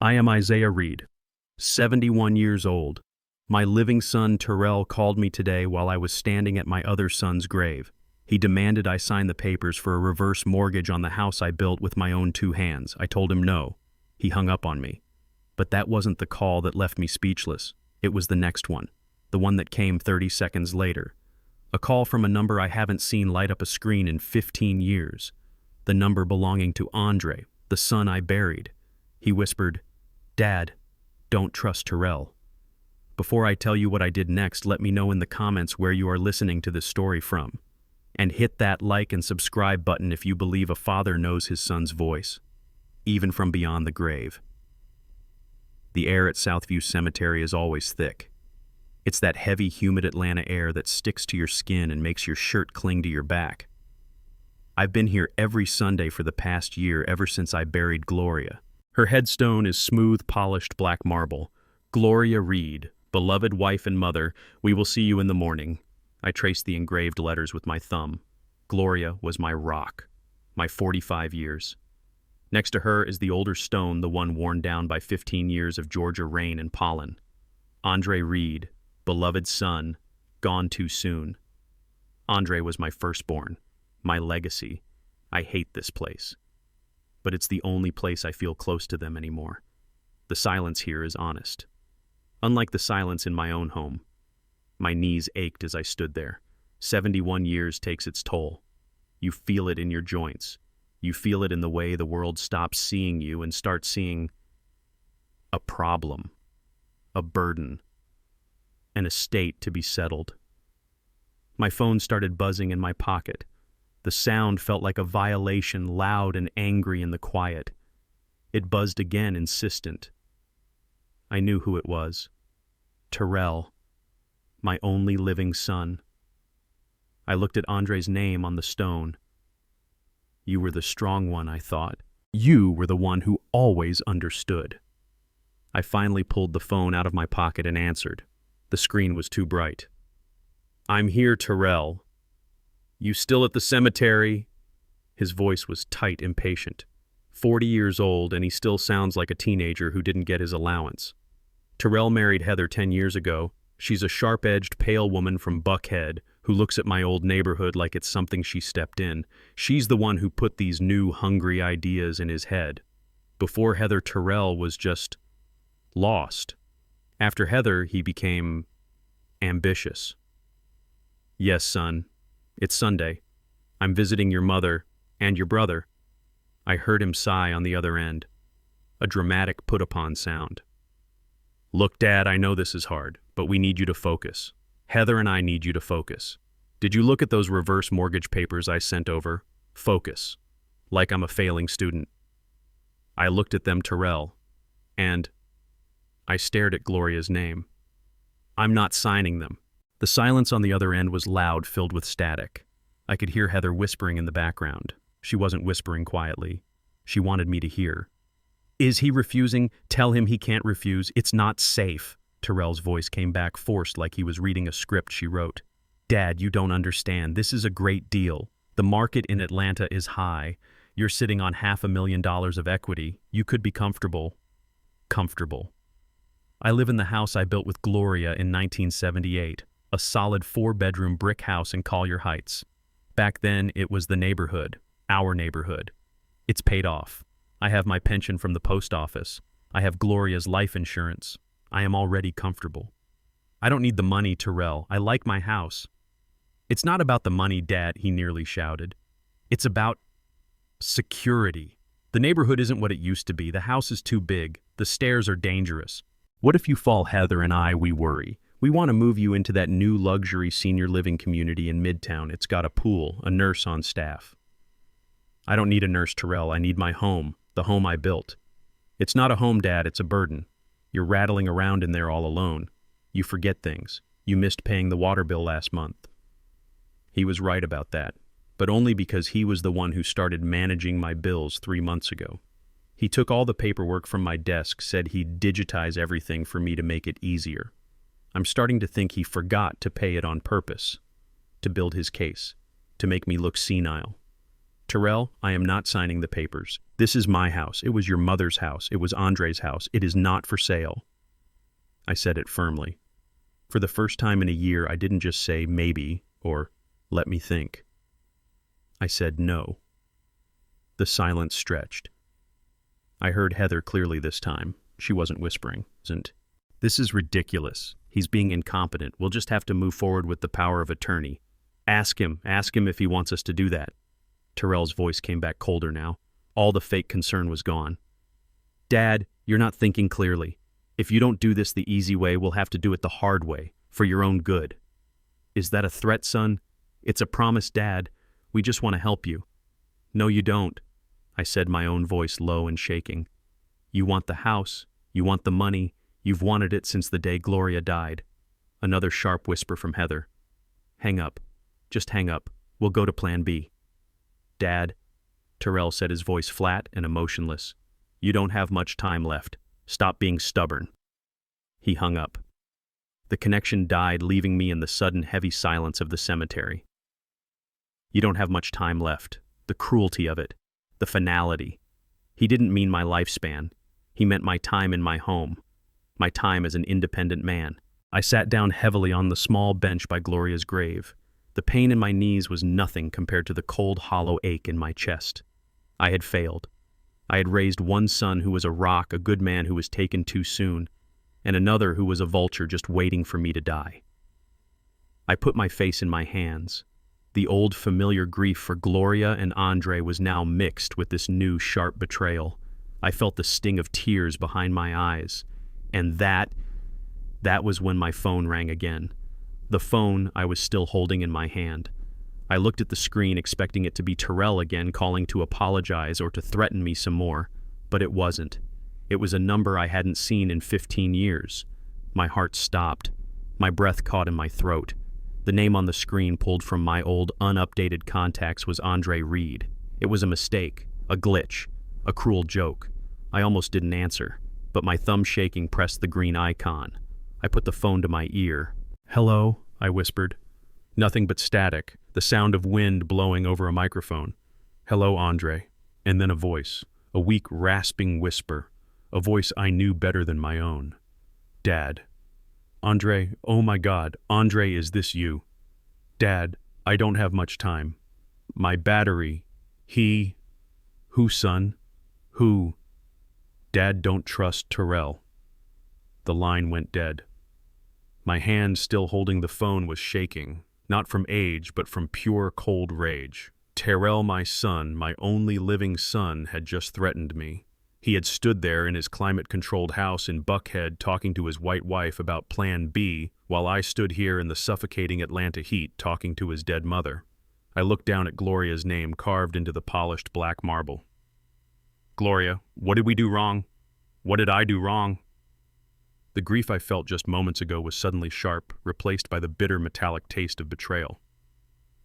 I am Isaiah Reed, 71 years old. My living son Terrell called me today while I was standing at my other son's grave. He demanded I sign the papers for a reverse mortgage on the house I built with my own two hands. I told him no. He hung up on me. But that wasn't the call that left me speechless. It was the next one, the one that came 30 seconds later. A call from a number I haven't seen light up a screen in 15 years. The number belonging to Andre, the son I buried. He whispered, "Dad, don't trust Terrell." Before I tell you what I did next, let me know in the comments where you are listening to this story from. And hit that like and subscribe button if you believe a father knows his son's voice, even from beyond the grave. The air at Southview Cemetery is always thick. It's that heavy, humid Atlanta air that sticks to your skin and makes your shirt cling to your back. I've been here every Sunday for the past year, ever since I buried Gloria. Her headstone is smooth, polished black marble. Gloria Reed, beloved wife and mother, we will see you in the morning. I traced the engraved letters with my thumb. Gloria was my rock, my 45 years. Next to her is the older stone, the one worn down by 15 years of Georgia rain and pollen. Andre Reed, beloved son, gone too soon. Andre was my firstborn, my legacy. I hate this place. But it's the only place I feel close to them anymore. The silence here is honest. Unlike the silence in my own home. My knees ached as I stood there. 71 years takes its toll. You feel it in your joints. You feel it in the way the world stops seeing you and starts seeing a problem, a burden, an estate to be settled. My phone started buzzing in my pocket. The sound felt like a violation, loud and angry in the quiet. It buzzed again, insistent. I knew who it was. Terrell, my only living son. I looked at Andre's name on the stone. You were the strong one, I thought. You were the one who always understood. I finally pulled the phone out of my pocket and answered. The screen was too bright. "I'm here, Terrell. You still at the cemetery?" His voice was tight, impatient. 40 years old, and he still sounds like a teenager who didn't get his allowance. Terrell married Heather 10 years ago. She's a sharp-edged, pale woman from Buckhead who looks at my old neighborhood like it's something she stepped in. She's the one who put these new, hungry ideas in his head. Before Heather, Terrell was just lost. After Heather, he became ambitious. "Yes, son. It's Sunday. I'm visiting your mother and your brother." I heard him sigh on the other end. A dramatic put-upon sound. "Look, Dad, I know this is hard, but we need you to focus. Heather and I need you to focus. Did you look at those reverse mortgage papers I sent over? Focus. Like I'm a failing student." I looked at them, Terrell, and I stared at Gloria's name. "I'm not signing them." The silence on the other end was loud, filled with static. I could hear Heather whispering in the background. She wasn't whispering quietly. She wanted me to hear. "Is he refusing? Tell him he can't refuse. It's not safe." Terrell's voice came back, forced, like he was reading a script she wrote. "Dad, you don't understand. This is a great deal. The market in Atlanta is high. You're sitting on $500,000 of equity. You could be comfortable." Comfortable. I live in the house I built with Gloria in 1978, a solid 4-bedroom brick house in Collier Heights. Back then, it was the neighborhood, our neighborhood. It's paid off. I have my pension from the post office. I have Gloria's life insurance. I am already comfortable. I don't need the money, Terrell. I like my house. "It's not about the money, Dad," he nearly shouted. "It's about security. The neighborhood isn't what it used to be. The house is too big. The stairs are dangerous. What if you fall, Heather and I, we worry. We want to move you into that new luxury senior living community in Midtown. It's got a pool, a nurse on staff." "I don't need a nurse, Terrell. I need my home, the home I built." "It's not a home, Dad. It's a burden. You're rattling around in there all alone. You forget things. You missed paying the water bill last month." He was right about that, but only because he was the one who started managing my bills 3 months ago. He took all the paperwork from my desk, said he'd digitize everything for me to make it easier. I'm starting to think he forgot to pay it on purpose, to build his case, to make me look senile. Terrell, I am not signing the papers. This is my house. It was your mother's house. It was Andre's house. It is not for sale. I said it firmly. For the first time in a year, I didn't just say maybe or let me think. I said no. The silence stretched. I heard Heather clearly this time. She wasn't whispering. This is ridiculous. He's being incompetent. We'll just have to move forward with the power of attorney. Ask him if he wants us to do that. Terrell's voice came back colder now. All the fake concern was gone. Dad, you're not thinking clearly. If you don't do this the easy way, we'll have to do it the hard way, for your own good. Is that a threat, son? It's a promise, Dad. We just want to help you. No, you don't, I said, my own voice low and shaking. You want the house. You want the money. You've wanted it since the day Gloria died. Another sharp whisper from Heather. Hang up. Just hang up. We'll go to Plan B. Dad, Terrell said, his voice flat and emotionless. You don't have much time left. Stop being stubborn. He hung up. The connection died, leaving me in the sudden heavy silence of the cemetery. You don't have much time left. The cruelty of it. The finality. He didn't mean my lifespan. He meant my time in my home. My time as an independent man. I sat down heavily on the small bench by Gloria's grave. The pain in my knees was nothing compared to the cold, hollow ache in my chest. I had failed. I had raised one son who was a rock, a good man who was taken too soon, and another who was a vulture just waiting for me to die. I put my face in my hands. The old familiar grief for Gloria and Andre was now mixed with this new sharp betrayal. I felt the sting of tears behind my eyes, and that was when my phone rang again. The phone I was still holding in my hand. I looked at the screen expecting it to be Terrell again calling to apologize or to threaten me some more, but it wasn't. It was a number I hadn't seen in 15 years. My heart stopped. My breath caught in my throat. The name on the screen pulled from my old, unupdated contacts was Andre Reed. It was a mistake, a glitch, a cruel joke. I almost didn't answer, but my thumb shaking pressed the green icon. I put the phone to my ear. Hello, I whispered. Nothing but static, the sound of wind blowing over a microphone. Hello, Andre. And then a voice, a weak, rasping whisper, a voice I knew better than my own. Dad. Andre, oh my God, Andre, is this you? Dad, I don't have much time. My battery, who, son? Who? Dad, don't trust Terrell. The line went dead. My hand still holding the phone was shaking, not from age, but from pure cold rage. Terrell, my son, my only living son, had just threatened me. He had stood there in his climate-controlled house in Buckhead talking to his white wife about Plan B, while I stood here in the suffocating Atlanta heat talking to his dead mother. I looked down at Gloria's name carved into the polished black marble. Gloria, what did we do wrong? What did I do wrong? The grief I felt just moments ago was suddenly sharp, replaced by the bitter metallic taste of betrayal.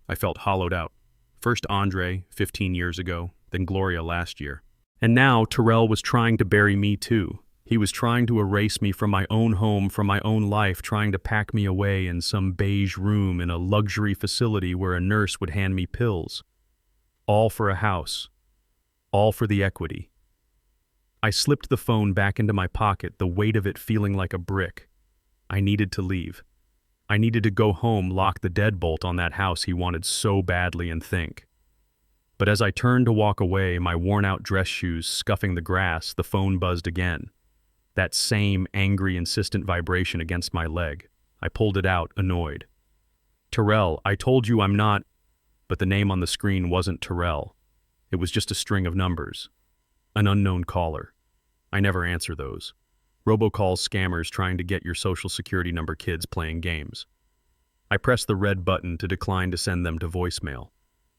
I felt hollowed out. First Andre, 15 years ago, then Gloria last year. And now Terrell was trying to bury me too. He was trying to erase me from my own home, from my own life, trying to pack me away in some beige room in a luxury facility where a nurse would hand me pills. All for a house. All for the equity. I slipped the phone back into my pocket, the weight of it feeling like a brick. I needed to leave. I needed to go home, lock the deadbolt on that house he wanted so badly, and think. But as I turned to walk away, my worn-out dress shoes scuffing the grass, the phone buzzed again. That same angry, insistent vibration against my leg. I pulled it out, annoyed. Terrell, I told you I'm not... But the name on the screen wasn't Terrell. It was just a string of numbers. An unknown caller. I never answer those. Robocalls, scammers trying to get your social security number, kids playing games. I pressed the red button to decline to send them to voicemail.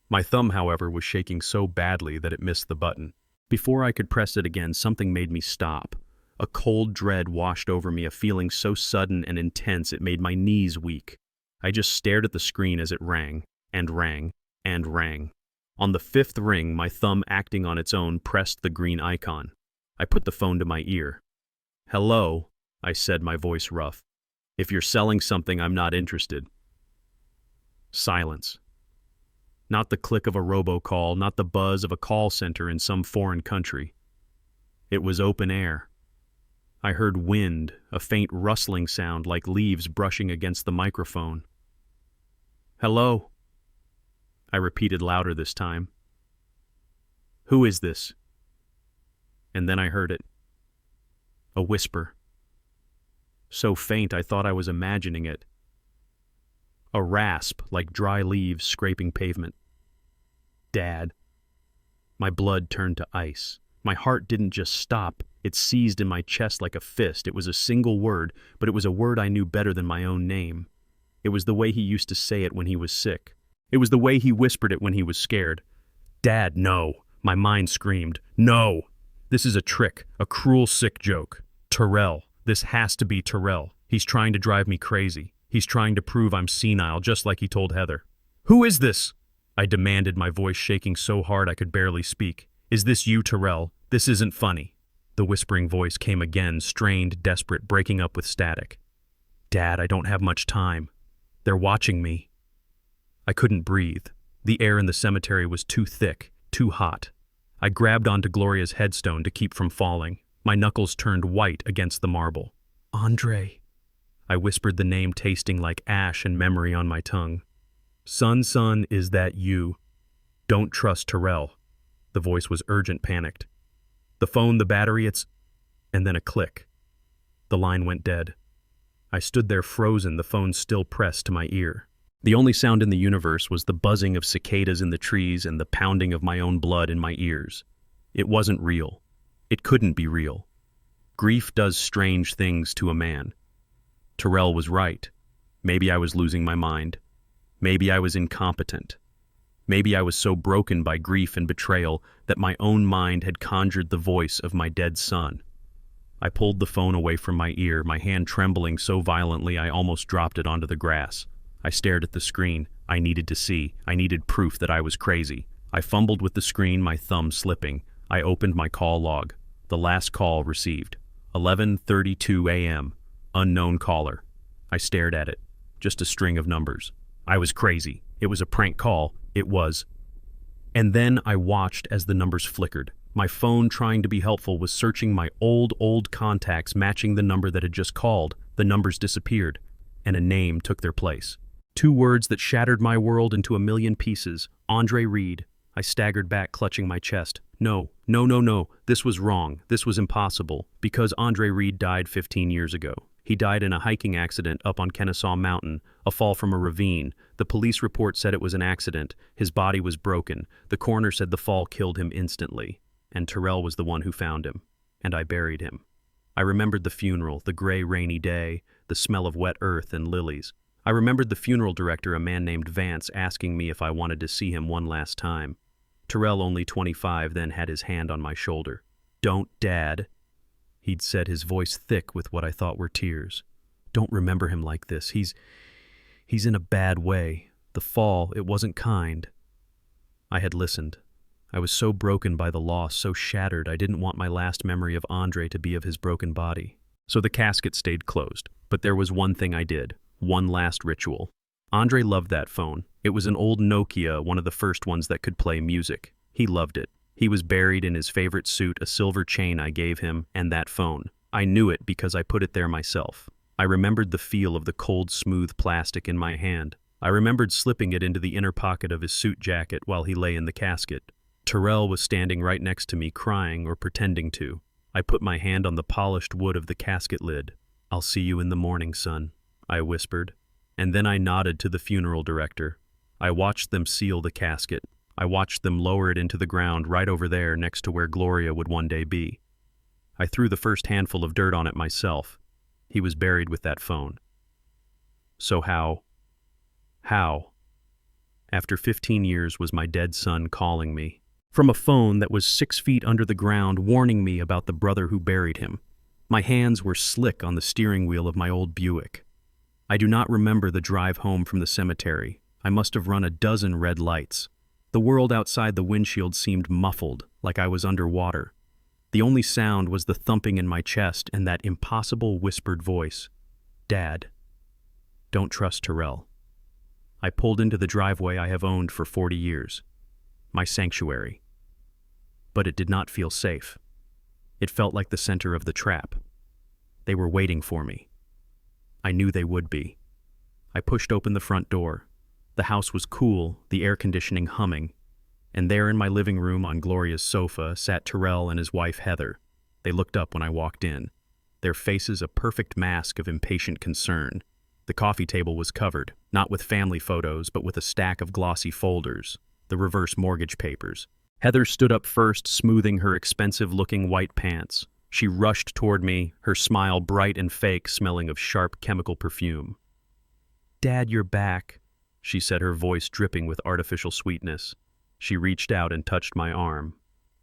My thumb, however, was shaking so badly that it missed the button. Before I could press it again, something made me stop. A cold dread washed over me, a feeling so sudden and intense it made my knees weak. I just stared at the screen as it rang, and rang, and rang. On the fifth ring, my thumb, acting on its own, pressed the green icon. I put the phone to my ear. Hello, I said, my voice rough. If you're selling something, I'm not interested. Silence. Not the click of a robocall, not the buzz of a call center in some foreign country. It was open air. I heard wind, a faint rustling sound like leaves brushing against the microphone. "Hello?" I repeated louder this time. "Who is this?" And then I heard it. A whisper. So faint I thought I was imagining it. A rasp like dry leaves scraping pavement. "Dad." My blood turned to ice. My heart didn't just stop, it seized in my chest like a fist. It was a single word, but it was a word I knew better than my own name. It was the way he used to say it when he was sick. It was the way he whispered it when he was scared. "Dad, no." My mind screamed. "No! This is a trick, a cruel, sick joke. Terrell. This has to be Terrell. He's trying to drive me crazy. He's trying to prove I'm senile, just like he told Heather." "Who is this?" I demanded, my voice shaking so hard I could barely speak. "Is this you, Terrell? This isn't funny." The whispering voice came again, strained, desperate, breaking up with static. "Dad, I don't have much time. They're watching me." I couldn't breathe. The air in the cemetery was too thick, too hot. I grabbed onto Gloria's headstone to keep from falling. My knuckles turned white against the marble. "Andre." I whispered the name, tasting like ash and memory on my tongue. Son, is that you? Don't trust Terrell." The voice was urgent, panicked. "The phone, the battery, it's—" And then a click. The line went dead. I stood there frozen, the phone still pressed to my ear. The only sound in the universe was the buzzing of cicadas in the trees and the pounding of my own blood in my ears. It wasn't real. It couldn't be real. Grief does strange things to a man. Terrell was right. Maybe I was losing my mind. Maybe I was incompetent. Maybe I was so broken by grief and betrayal that my own mind had conjured the voice of my dead son. I pulled the phone away from my ear, my hand trembling so violently I almost dropped it onto the grass. I stared at the screen. I needed to see. I needed proof that I was crazy. I fumbled with the screen, my thumb slipping. I opened my call log. The last call received. 11:32 a.m. Unknown caller. I stared at it. Just a string of numbers. I was crazy. It was a prank call. It was. And then I watched as the numbers flickered. My phone, trying to be helpful, was searching my old contacts matching the number that had just called. The numbers disappeared, and a name took their place. 2 words that shattered my world into a million pieces. Andre Reed. I staggered back, clutching my chest. No. This was wrong. This was impossible. Because Andre Reed died 15 years ago. He died in a hiking accident up on Kennesaw Mountain, a fall from a ravine. The police report said it was an accident. His body was broken. The coroner said the fall killed him instantly. And Terrell was the one who found him. And I buried him. I remembered the funeral, the gray, rainy day, the smell of wet earth and lilies. I remembered the funeral director, a man named Vance, asking me if I wanted to see him one last time. Terrell, only 25, then had his hand on my shoulder. "Don't, Dad," he'd said, his voice thick with what I thought were tears. "Don't remember him like this. He's in a bad way. The fall, it wasn't kind." I had listened. I was so broken by the loss, so shattered, I didn't want my last memory of Andre to be of his broken body. So the casket stayed closed. But there was one thing I did. One last ritual. Andre loved that phone. It was an old Nokia, one of the first ones that could play music. He loved it. He was buried in his favorite suit, a silver chain I gave him, and that phone. I knew it because I put it there myself. I remembered the feel of the cold, smooth plastic in my hand. I remembered slipping it into the inner pocket of his suit jacket while he lay in the casket. Terrell was standing right next to me, crying or pretending to. I put my hand on the polished wood of the casket lid. "I'll see you in the morning, son," I whispered. And then I nodded to the funeral director. I watched them seal the casket. I watched them lower it into the ground right over there next to where Gloria would one day be. I threw the first handful of dirt on it myself. He was buried with that phone. So how, after 15 years, was my dead son calling me? From a phone that was 6 feet under the ground, warning me about the brother who buried him. My hands were slick on the steering wheel of my old Buick. I do not remember the drive home from the cemetery. I must have run a dozen red lights. The world outside the windshield seemed muffled, like I was underwater. The only sound was the thumping in my chest and that impossible whispered voice. "Dad, don't trust Terrell." I pulled into the driveway I have owned for 40 years. My sanctuary. But it did not feel safe. It felt like the center of the trap. They were waiting for me. I knew they would be. I pushed open the front door. The house was cool, the air conditioning humming, and there in my living room on Gloria's sofa sat Terrell and his wife Heather. They looked up when I walked in, their faces a perfect mask of impatient concern. The coffee table was covered, not with family photos, but with a stack of glossy folders, the reverse mortgage papers. Heather stood up first, smoothing her expensive-looking white pants. She rushed toward me, her smile bright and fake, smelling of sharp chemical perfume. "Dad, you're back," she said, her voice dripping with artificial sweetness. She reached out and touched my arm.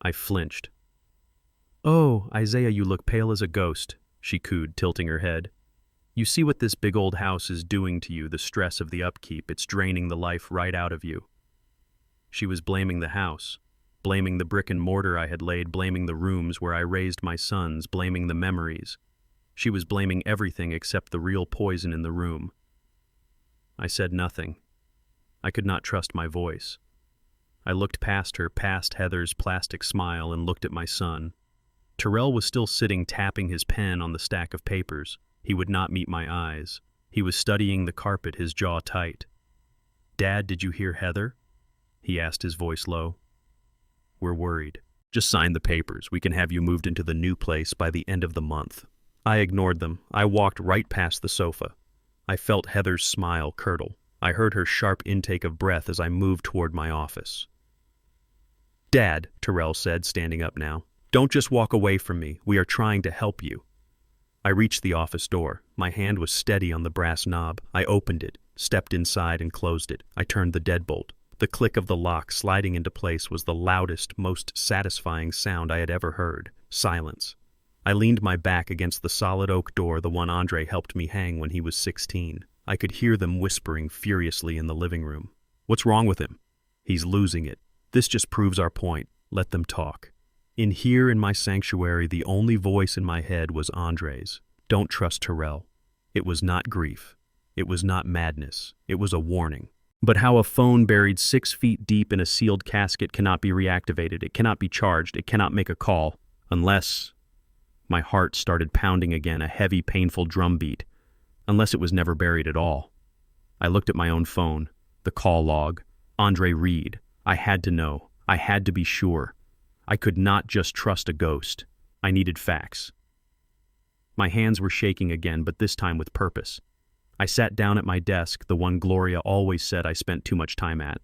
I flinched. "Oh, Isaiah, you look pale as a ghost," she cooed, tilting her head. "You see what this big old house is doing to you, the stress of the upkeep. It's draining the life right out of you." She was blaming the house, blaming the brick and mortar I had laid, blaming the rooms where I raised my sons, blaming the memories. She was blaming everything except the real poison in the room. I said nothing. I could not trust my voice. I looked past her, past Heather's plastic smile, and looked at my son. Terrell was still sitting, tapping his pen on the stack of papers. He would not meet my eyes. He was studying the carpet, his jaw tight. "Dad, did you hear Heather?" he asked, his voice low. "We're worried. Just sign the papers. We can have you moved into the new place by the end of the month." I ignored them. I walked right past the sofa. I felt Heather's smile curdle. I heard her sharp intake of breath as I moved toward my office. "Dad," Terrell said, standing up now, "don't just walk away from me. We are trying to help you." I reached the office door. My hand was steady on the brass knob. I opened it, stepped inside, and closed it. I turned the deadbolt. The click of the lock sliding into place was the loudest, most satisfying sound I had ever heard. Silence. I leaned my back against the solid oak door, the one Andre helped me hang when he was 16. I could hear them whispering furiously in the living room. "What's wrong with him?" "He's losing it. This just proves our point. Let them talk." In here in my sanctuary, the only voice in my head was Andre's. "Don't trust Terrell." It was not grief. It was not madness. It was a warning. But how a phone buried 6 feet deep in a sealed casket cannot be reactivated, it cannot be charged, it cannot make a call, unless... My heart started pounding again, a heavy, painful drumbeat. Unless it was never buried at all. I looked at my own phone, the call log. Andre Reed. I had to know. I had to be sure. I could not just trust a ghost. I needed facts. My hands were shaking again, but this time with purpose. I sat down at my desk, the one Gloria always said I spent too much time at.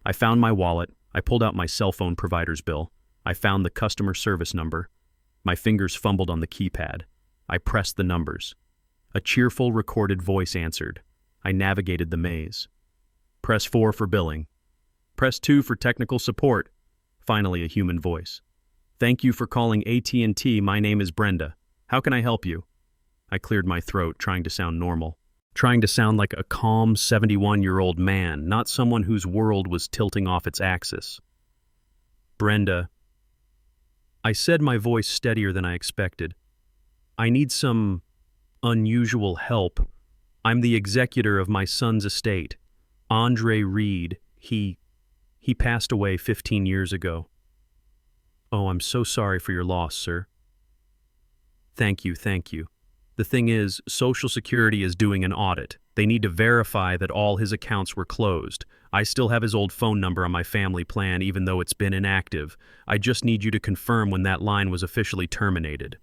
I found my wallet. I pulled out my cell phone provider's bill. I found the customer service number. My fingers fumbled on the keypad. I pressed the numbers. A cheerful, recorded voice answered. I navigated the maze. "Press 4 for billing. Press 2 for technical support." Finally, a human voice. "Thank you for calling AT&T. My name is Brenda. How can I help you?" I cleared my throat, trying to sound normal. Trying to sound like a calm 71-year-old man, not someone whose world was tilting off its axis. "Brenda," I said, my voice steadier than I expected. "I need some unusual help. I'm the executor of my son's estate. Andre Reed, he passed away 15 years ago." "Oh, I'm so sorry for your loss, sir." Thank you. The thing is, Social Security is doing an audit. They need to verify that all his accounts were closed. I still have his old phone number on my family plan, even though it's been inactive. I just need you to confirm when that line was officially terminated."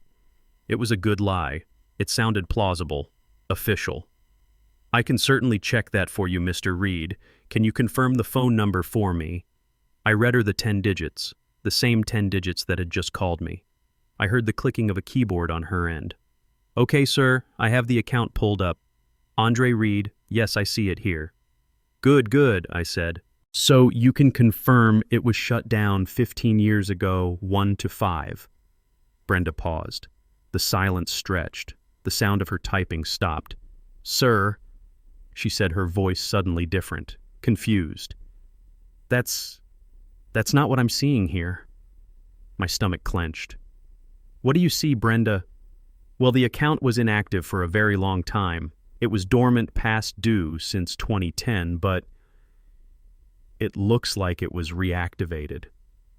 It was a good lie. It sounded plausible. Official. "I can certainly check that for you, Mr. Reed. Can you confirm the phone number for me?" I read her the 10 digits, the same 10 digits that had just called me. I heard the clicking of a keyboard on her end. "Okay, sir, I have the account pulled up. Andre Reed, yes, I see it here." Good, I said. "So you can confirm it was shut down 15 years ago, 1 to 5. Brenda paused. The silence stretched. The sound of her typing stopped. "Sir," she said, her voice suddenly different, confused. That's not what I'm seeing here." My stomach clenched. "What do you see, Brenda?" "Well, the account was inactive for a very long time. It was dormant past due since 2010, but it looks like it was reactivated.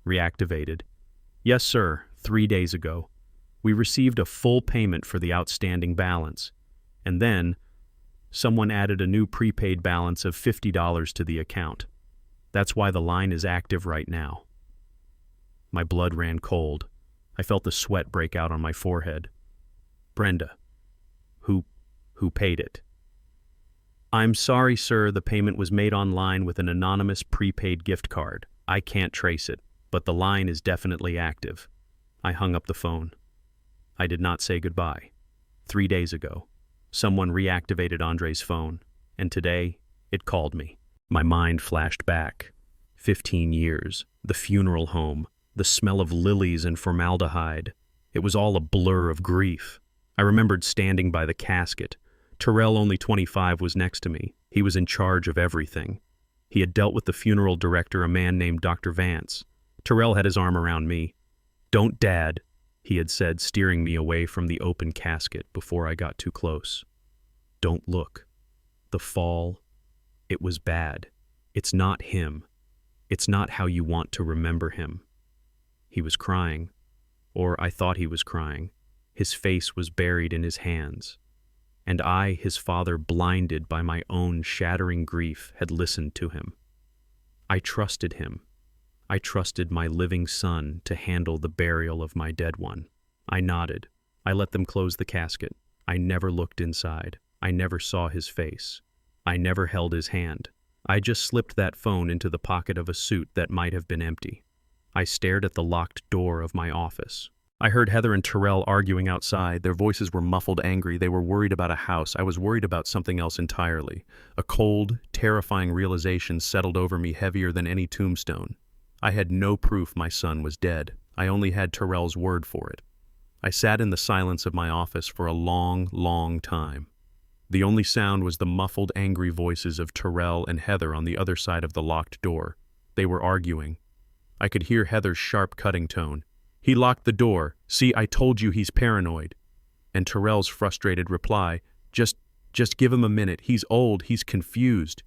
Reactivated. Yes, sir, 3 days ago. We received a full payment for the outstanding balance. And then, someone added a new prepaid balance of $50 to the account. That's why the line is active right now. My blood ran cold. I felt the sweat break out on my forehead. Brenda. Who paid it? I'm sorry, sir, the payment was made online with an anonymous prepaid gift card. I can't trace it, but the line is definitely active. I hung up the phone. I did not say goodbye. 3 days ago, someone reactivated Andre's phone, and today, it called me. My mind flashed back. 15 years, the funeral home, the smell of lilies and formaldehyde. It was all a blur of grief. I remembered standing by the casket. Terrell, only 25, was next to me. He was in charge of everything. He had dealt with the funeral director, a man named Dr. Vance. Terrell had his arm around me. "Don't, Dad," he had said, steering me away from the open casket before I got too close. "Don't look. The fall, it was bad. It's not him. It's not how you want to remember him." He was crying, or I thought he was crying. His face was buried in his hands. And I, his father, blinded by my own shattering grief, had listened to him. I trusted him. I trusted my living son to handle the burial of my dead one. I nodded. I let them close the casket. I never looked inside. I never saw his face. I never held his hand. I just slipped that phone into the pocket of a suit that might have been empty. I stared at the locked door of my office. I heard Heather and Terrell arguing outside. Their voices were muffled, angry. They were worried about a house. I was worried about something else entirely. A cold, terrifying realization settled over me, heavier than any tombstone. I had no proof my son was dead. I only had Terrell's word for it. I sat in the silence of my office for a long, long time. The only sound was the muffled, angry voices of Terrell and Heather on the other side of the locked door. They were arguing. I could hear Heather's sharp, cutting tone. "He locked the door. See, I told you he's paranoid." And Terrell's frustrated reply, Just give him a minute. He's old. He's confused."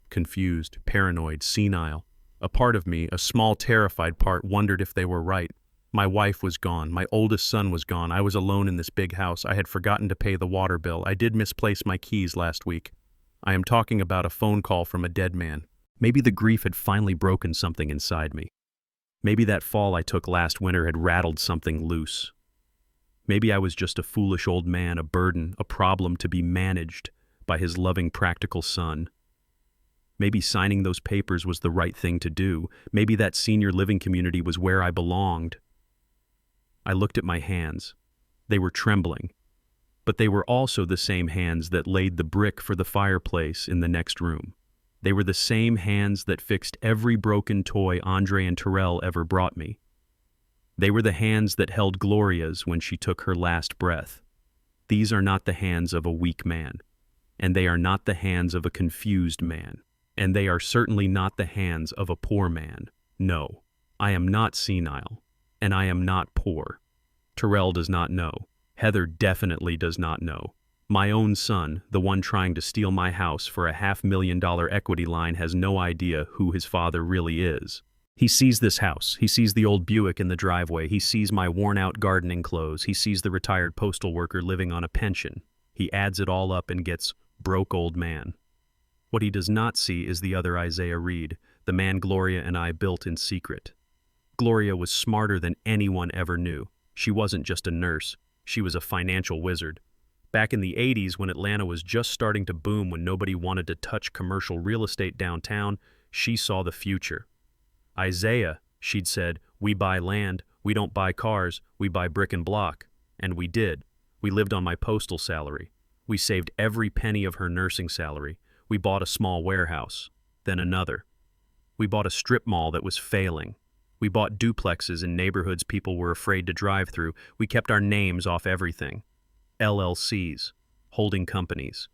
Confused, paranoid, senile. A part of me, a small, terrified part, wondered if they were right. My wife was gone. My oldest son was gone. I was alone in this big house. I had forgotten to pay the water bill. I did misplace my keys last week. I am talking about a phone call from a dead man. Maybe the grief had finally broken something inside me. Maybe that fall I took last winter had rattled something loose. Maybe I was just a foolish old man, a burden, a problem to be managed by his loving, practical son. Maybe signing those papers was the right thing to do. Maybe that senior living community was where I belonged. I looked at my hands. They were trembling, but they were also the same hands that laid the brick for the fireplace in the next room. They were the same hands that fixed every broken toy Andre and Terrell ever brought me. They were the hands that held Gloria's when she took her last breath. These are not the hands of a weak man, and they are not the hands of a confused man, and they are certainly not the hands of a poor man. No, I am not senile, and I am not poor. Terrell does not know. Heather definitely does not know. My own son, the one trying to steal my house for a $500,000 equity line, has no idea who his father really is. He sees this house. He sees the old Buick in the driveway. He sees my worn-out gardening clothes. He sees the retired postal worker living on a pension. He adds it all up and gets broke old man. What he does not see is the other Isaiah Reed, the man Gloria and I built in secret. Gloria was smarter than anyone ever knew. She wasn't just a nurse. She was a financial wizard. Back in the 80s, when Atlanta was just starting to boom, when nobody wanted to touch commercial real estate downtown, she saw the future. "Isaiah," she'd said, "we buy land, we don't buy cars, we buy brick and block." And we did. We lived on my postal salary. We saved every penny of her nursing salary. We bought a small warehouse, then another. We bought a strip mall that was failing. We bought duplexes in neighborhoods people were afraid to drive through. We kept our names off everything. LLCs, holding companies.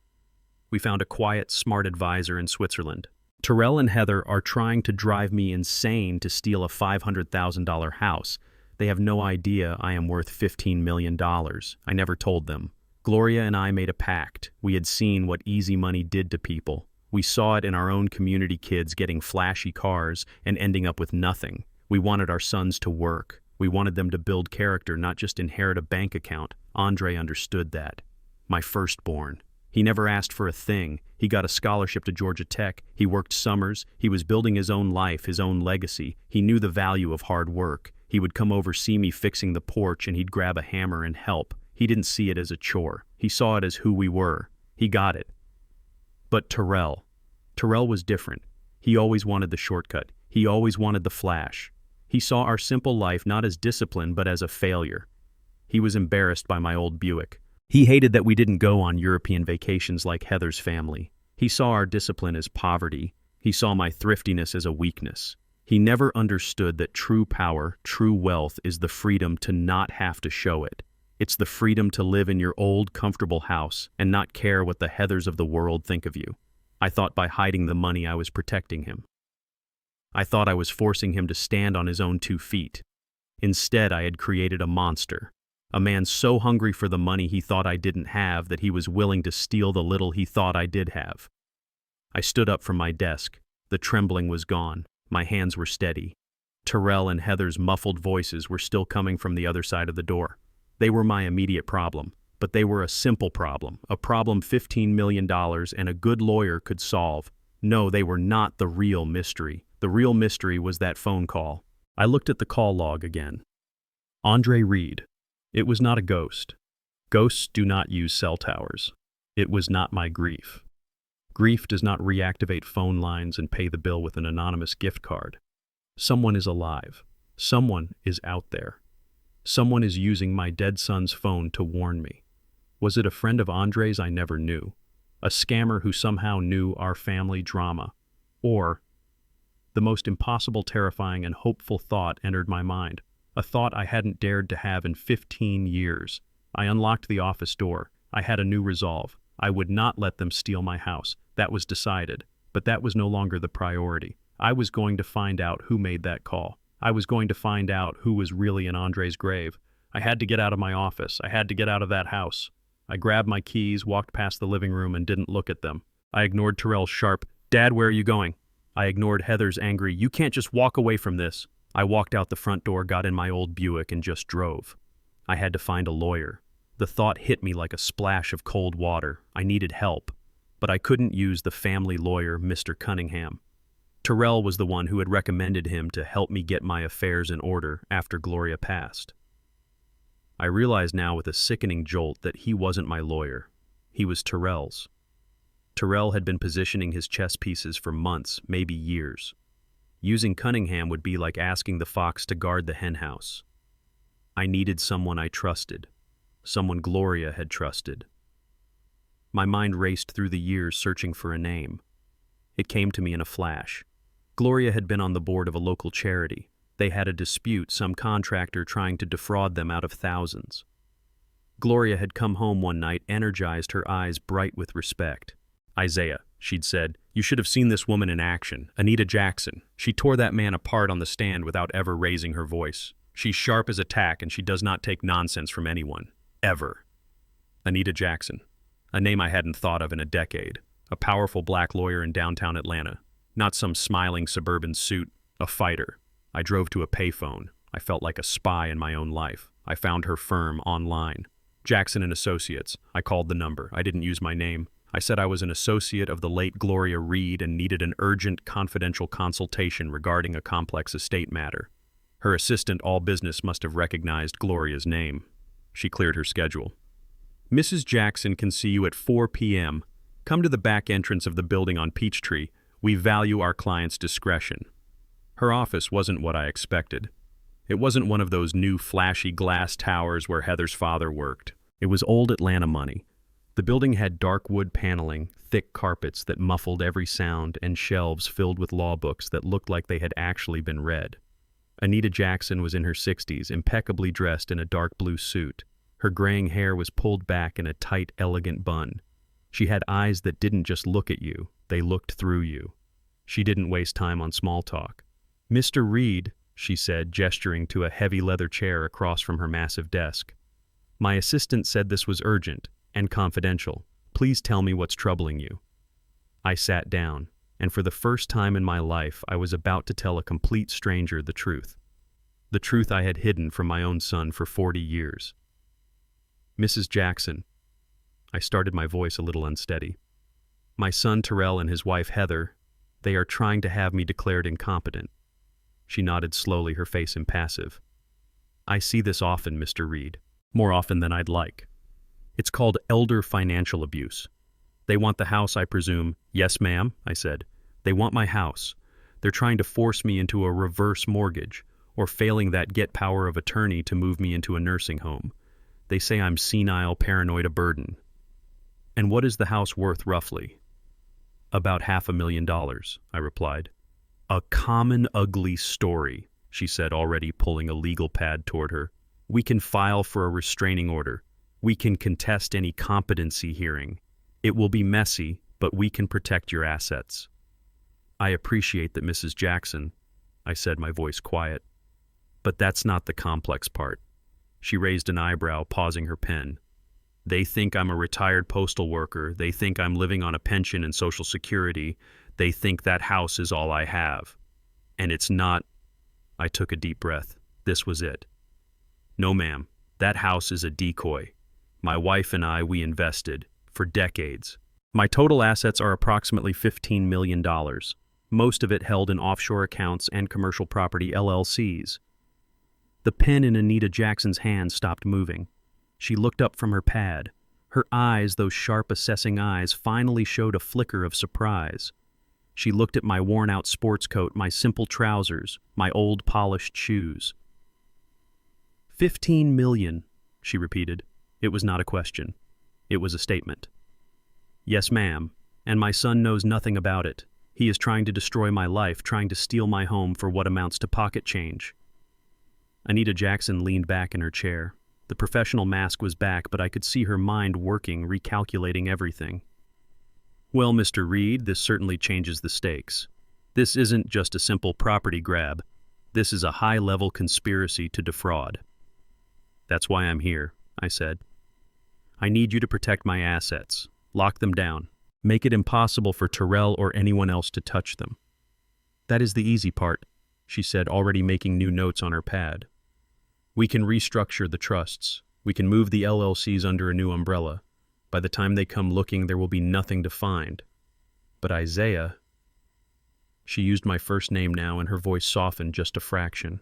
We found a quiet, smart advisor in Switzerland. Terrell and Heather are trying to drive me insane to steal a $500,000 house. They have no idea I am worth $15 million. I never told them. Gloria and I made a pact. We had seen what easy money did to people. We saw it in our own community kids getting flashy cars and ending up with nothing. We wanted our sons to work. We wanted them to build character, not just inherit a bank account. Andre understood that. My firstborn. He never asked for a thing. He got a scholarship to Georgia Tech. He worked summers. He was building his own life, his own legacy. He knew the value of hard work. He would come over, see me fixing the porch, and he'd grab a hammer and help. He didn't see it as a chore. He saw it as who we were. He got it. But Terrell was different. He always wanted the shortcut. He always wanted the flash. He saw our simple life not as discipline but as a failure. He was embarrassed by my old Buick. He hated that we didn't go on European vacations like Heather's family. He saw our discipline as poverty. He saw my thriftiness as a weakness. He never understood that true power, true wealth is the freedom to not have to show it. It's the freedom to live in your old, comfortable house and not care what the Heathers of the world think of you. I thought by hiding the money I was protecting him. I thought I was forcing him to stand on his own 2 feet. Instead, I had created a monster. A man so hungry for the money he thought I didn't have that he was willing to steal the little he thought I did have. I stood up from my desk. The trembling was gone. My hands were steady. Terrell and Heather's muffled voices were still coming from the other side of the door. They were my immediate problem, but they were a simple problem, a problem $15 million and a good lawyer could solve. No, they were not the real mystery. The real mystery was that phone call. I looked at the call log again. Andre Reed. It was not a ghost. Ghosts do not use cell towers. It was not my grief. Grief does not reactivate phone lines and pay the bill with an anonymous gift card. Someone is alive. Someone is out there. Someone is using my dead son's phone to warn me. Was it a friend of Andre's I never knew? A scammer who somehow knew our family drama? Or the most impossible, terrifying, and hopeful thought entered my mind. A thought I hadn't dared to have in 15 years. I unlocked the office door. I had a new resolve. I would not let them steal my house. That was decided. But that was no longer the priority. I was going to find out who made that call. I was going to find out who was really in Andre's grave. I had to get out of my office. I had to get out of that house. I grabbed my keys, walked past the living room, and didn't look at them. I ignored Terrell's sharp, "Dad, where are you going?" I ignored Heather's angry, "You can't just walk away from this." I walked out the front door, got in my old Buick, and just drove. I had to find a lawyer. The thought hit me like a splash of cold water. I needed help. But I couldn't use the family lawyer, Mr. Cunningham. Terrell was the one who had recommended him to help me get my affairs in order after Gloria passed. I realized now with a sickening jolt that he wasn't my lawyer. He was Terrell's. Terrell had been positioning his chess pieces for months, maybe years. Using Cunningham would be like asking the fox to guard the henhouse. I needed someone I trusted, someone Gloria had trusted. My mind raced through the years searching for a name. It came to me in a flash. Gloria had been on the board of a local charity. They had a dispute, some contractor trying to defraud them out of thousands. Gloria had come home one night, energized, her eyes bright with respect. "Isaiah," she'd said, "you should have seen this woman in action. Anita Jackson. She tore that man apart on the stand without ever raising her voice. She's sharp as a tack and she does not take nonsense from anyone. Ever." Anita Jackson. A name I hadn't thought of in a decade. A powerful black lawyer in downtown Atlanta. Not some smiling suburban suit. A fighter. I drove to a payphone. I felt like a spy in my own life. I found her firm online. Jackson and Associates. I called the number. I didn't use my name. I said I was an associate of the late Gloria Reed and needed an urgent, confidential consultation regarding a complex estate matter. Her assistant, all business, must have recognized Gloria's name. She cleared her schedule. "Mrs. Jackson can see you at 4 p.m. Come to the back entrance of the building on Peachtree. We value our client's discretion." Her office wasn't what I expected. It wasn't one of those new flashy glass towers where Heather's father worked. It was old Atlanta money. The building had dark wood paneling, thick carpets that muffled every sound, and shelves filled with law books that looked like they had actually been read. Anita Jackson was in her 60s, impeccably dressed in a dark blue suit. Her graying hair was pulled back in a tight, elegant bun. She had eyes that didn't just look at you, they looked through you. She didn't waste time on small talk. "Mr. Reed," she said, gesturing to a heavy leather chair across from her massive desk. "My assistant said this was urgent. and confidential. Please tell me what's troubling you." I sat down, and for the first time in my life, I was about to tell a complete stranger the truth. The truth I had hidden from my own son for 40 years. "Mrs. Jackson," I started, my voice a little unsteady. "My son Terrell and his wife Heather, they are trying to have me declared incompetent." She nodded slowly, her face impassive. "I see this often, Mr. Reed. More often than I'd like. It's called elder financial abuse. They want the house, I presume." "Yes, ma'am," I said. "They want my house. They're trying to force me into a reverse mortgage, or failing that, get power of attorney to move me into a nursing home. They say I'm senile, paranoid, a burden." "And what is the house worth, roughly?" "About $500,000, I replied. "A common ugly story," she said, already pulling a legal pad toward her. "We can file for a restraining order. We can contest any competency hearing. It will be messy, but we can protect your assets." "I appreciate that, Mrs. Jackson," I said, my voice quiet. "But that's not the complex part." She raised an eyebrow, pausing her pen. "They think I'm a retired postal worker. They think I'm living on a pension and Social Security. They think that house is all I have. And it's not." I took a deep breath. This was it. "No, ma'am. That house is a decoy. My wife and I, we invested for decades. My total assets are approximately $15 million, most of it held in offshore accounts and commercial property LLCs." The pen in Anita Jackson's hand stopped moving. She looked up from her pad. Her eyes, those sharp, assessing eyes, finally showed a flicker of surprise. She looked at my worn-out sports coat, my simple trousers, my old polished shoes. $15 million, she repeated. It was not a question. It was a statement. "Yes, ma'am, and my son knows nothing about it. He is trying to destroy my life, trying to steal my home for what amounts to pocket change." Anita Jackson leaned back in her chair. The professional mask was back, but I could see her mind working, recalculating everything. "Well, Mr. Reed, this certainly changes the stakes. This isn't just a simple property grab. This is a high-level conspiracy to defraud." "That's why I'm here," I said. "I need you to protect my assets, lock them down, make it impossible for Terrell or anyone else to touch them." "That is the easy part," she said, already making new notes on her pad. "We can restructure the trusts. We can move the LLCs under a new umbrella. By the time they come looking, there will be nothing to find. But Isaiah..." She used my first name now, and her voice softened just a fraction.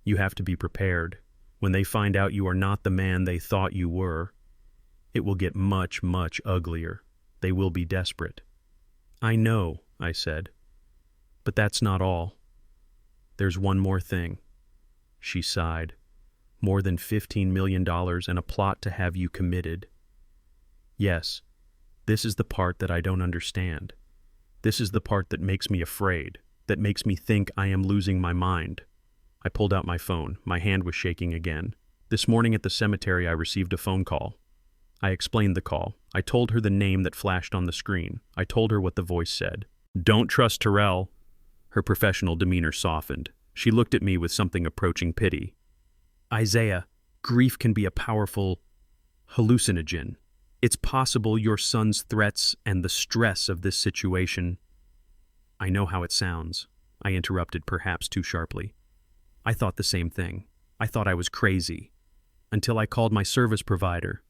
"You have to be prepared. When they find out you are not the man they thought you were, it will get much, much uglier. They will be desperate." "I know," I said. "But that's not all. There's one more thing." She sighed. "More than $15 million and a plot to have you committed." "Yes, this is the part that I don't understand. This is the part that makes me afraid, that makes me think I am losing my mind." I pulled out my phone. My hand was shaking again. "This morning at the cemetery, I received a phone call." I explained the call. I told her the name that flashed on the screen. I told her what the voice said. "Don't trust Terrell." Her professional demeanor softened. She looked at me with something approaching pity. "Isaiah, grief can be a powerful hallucinogen. It's possible your son's threats and the stress of this situation..." "I know how it sounds," I interrupted, perhaps too sharply. "I thought the same thing. I thought I was crazy. Until I called my service provider.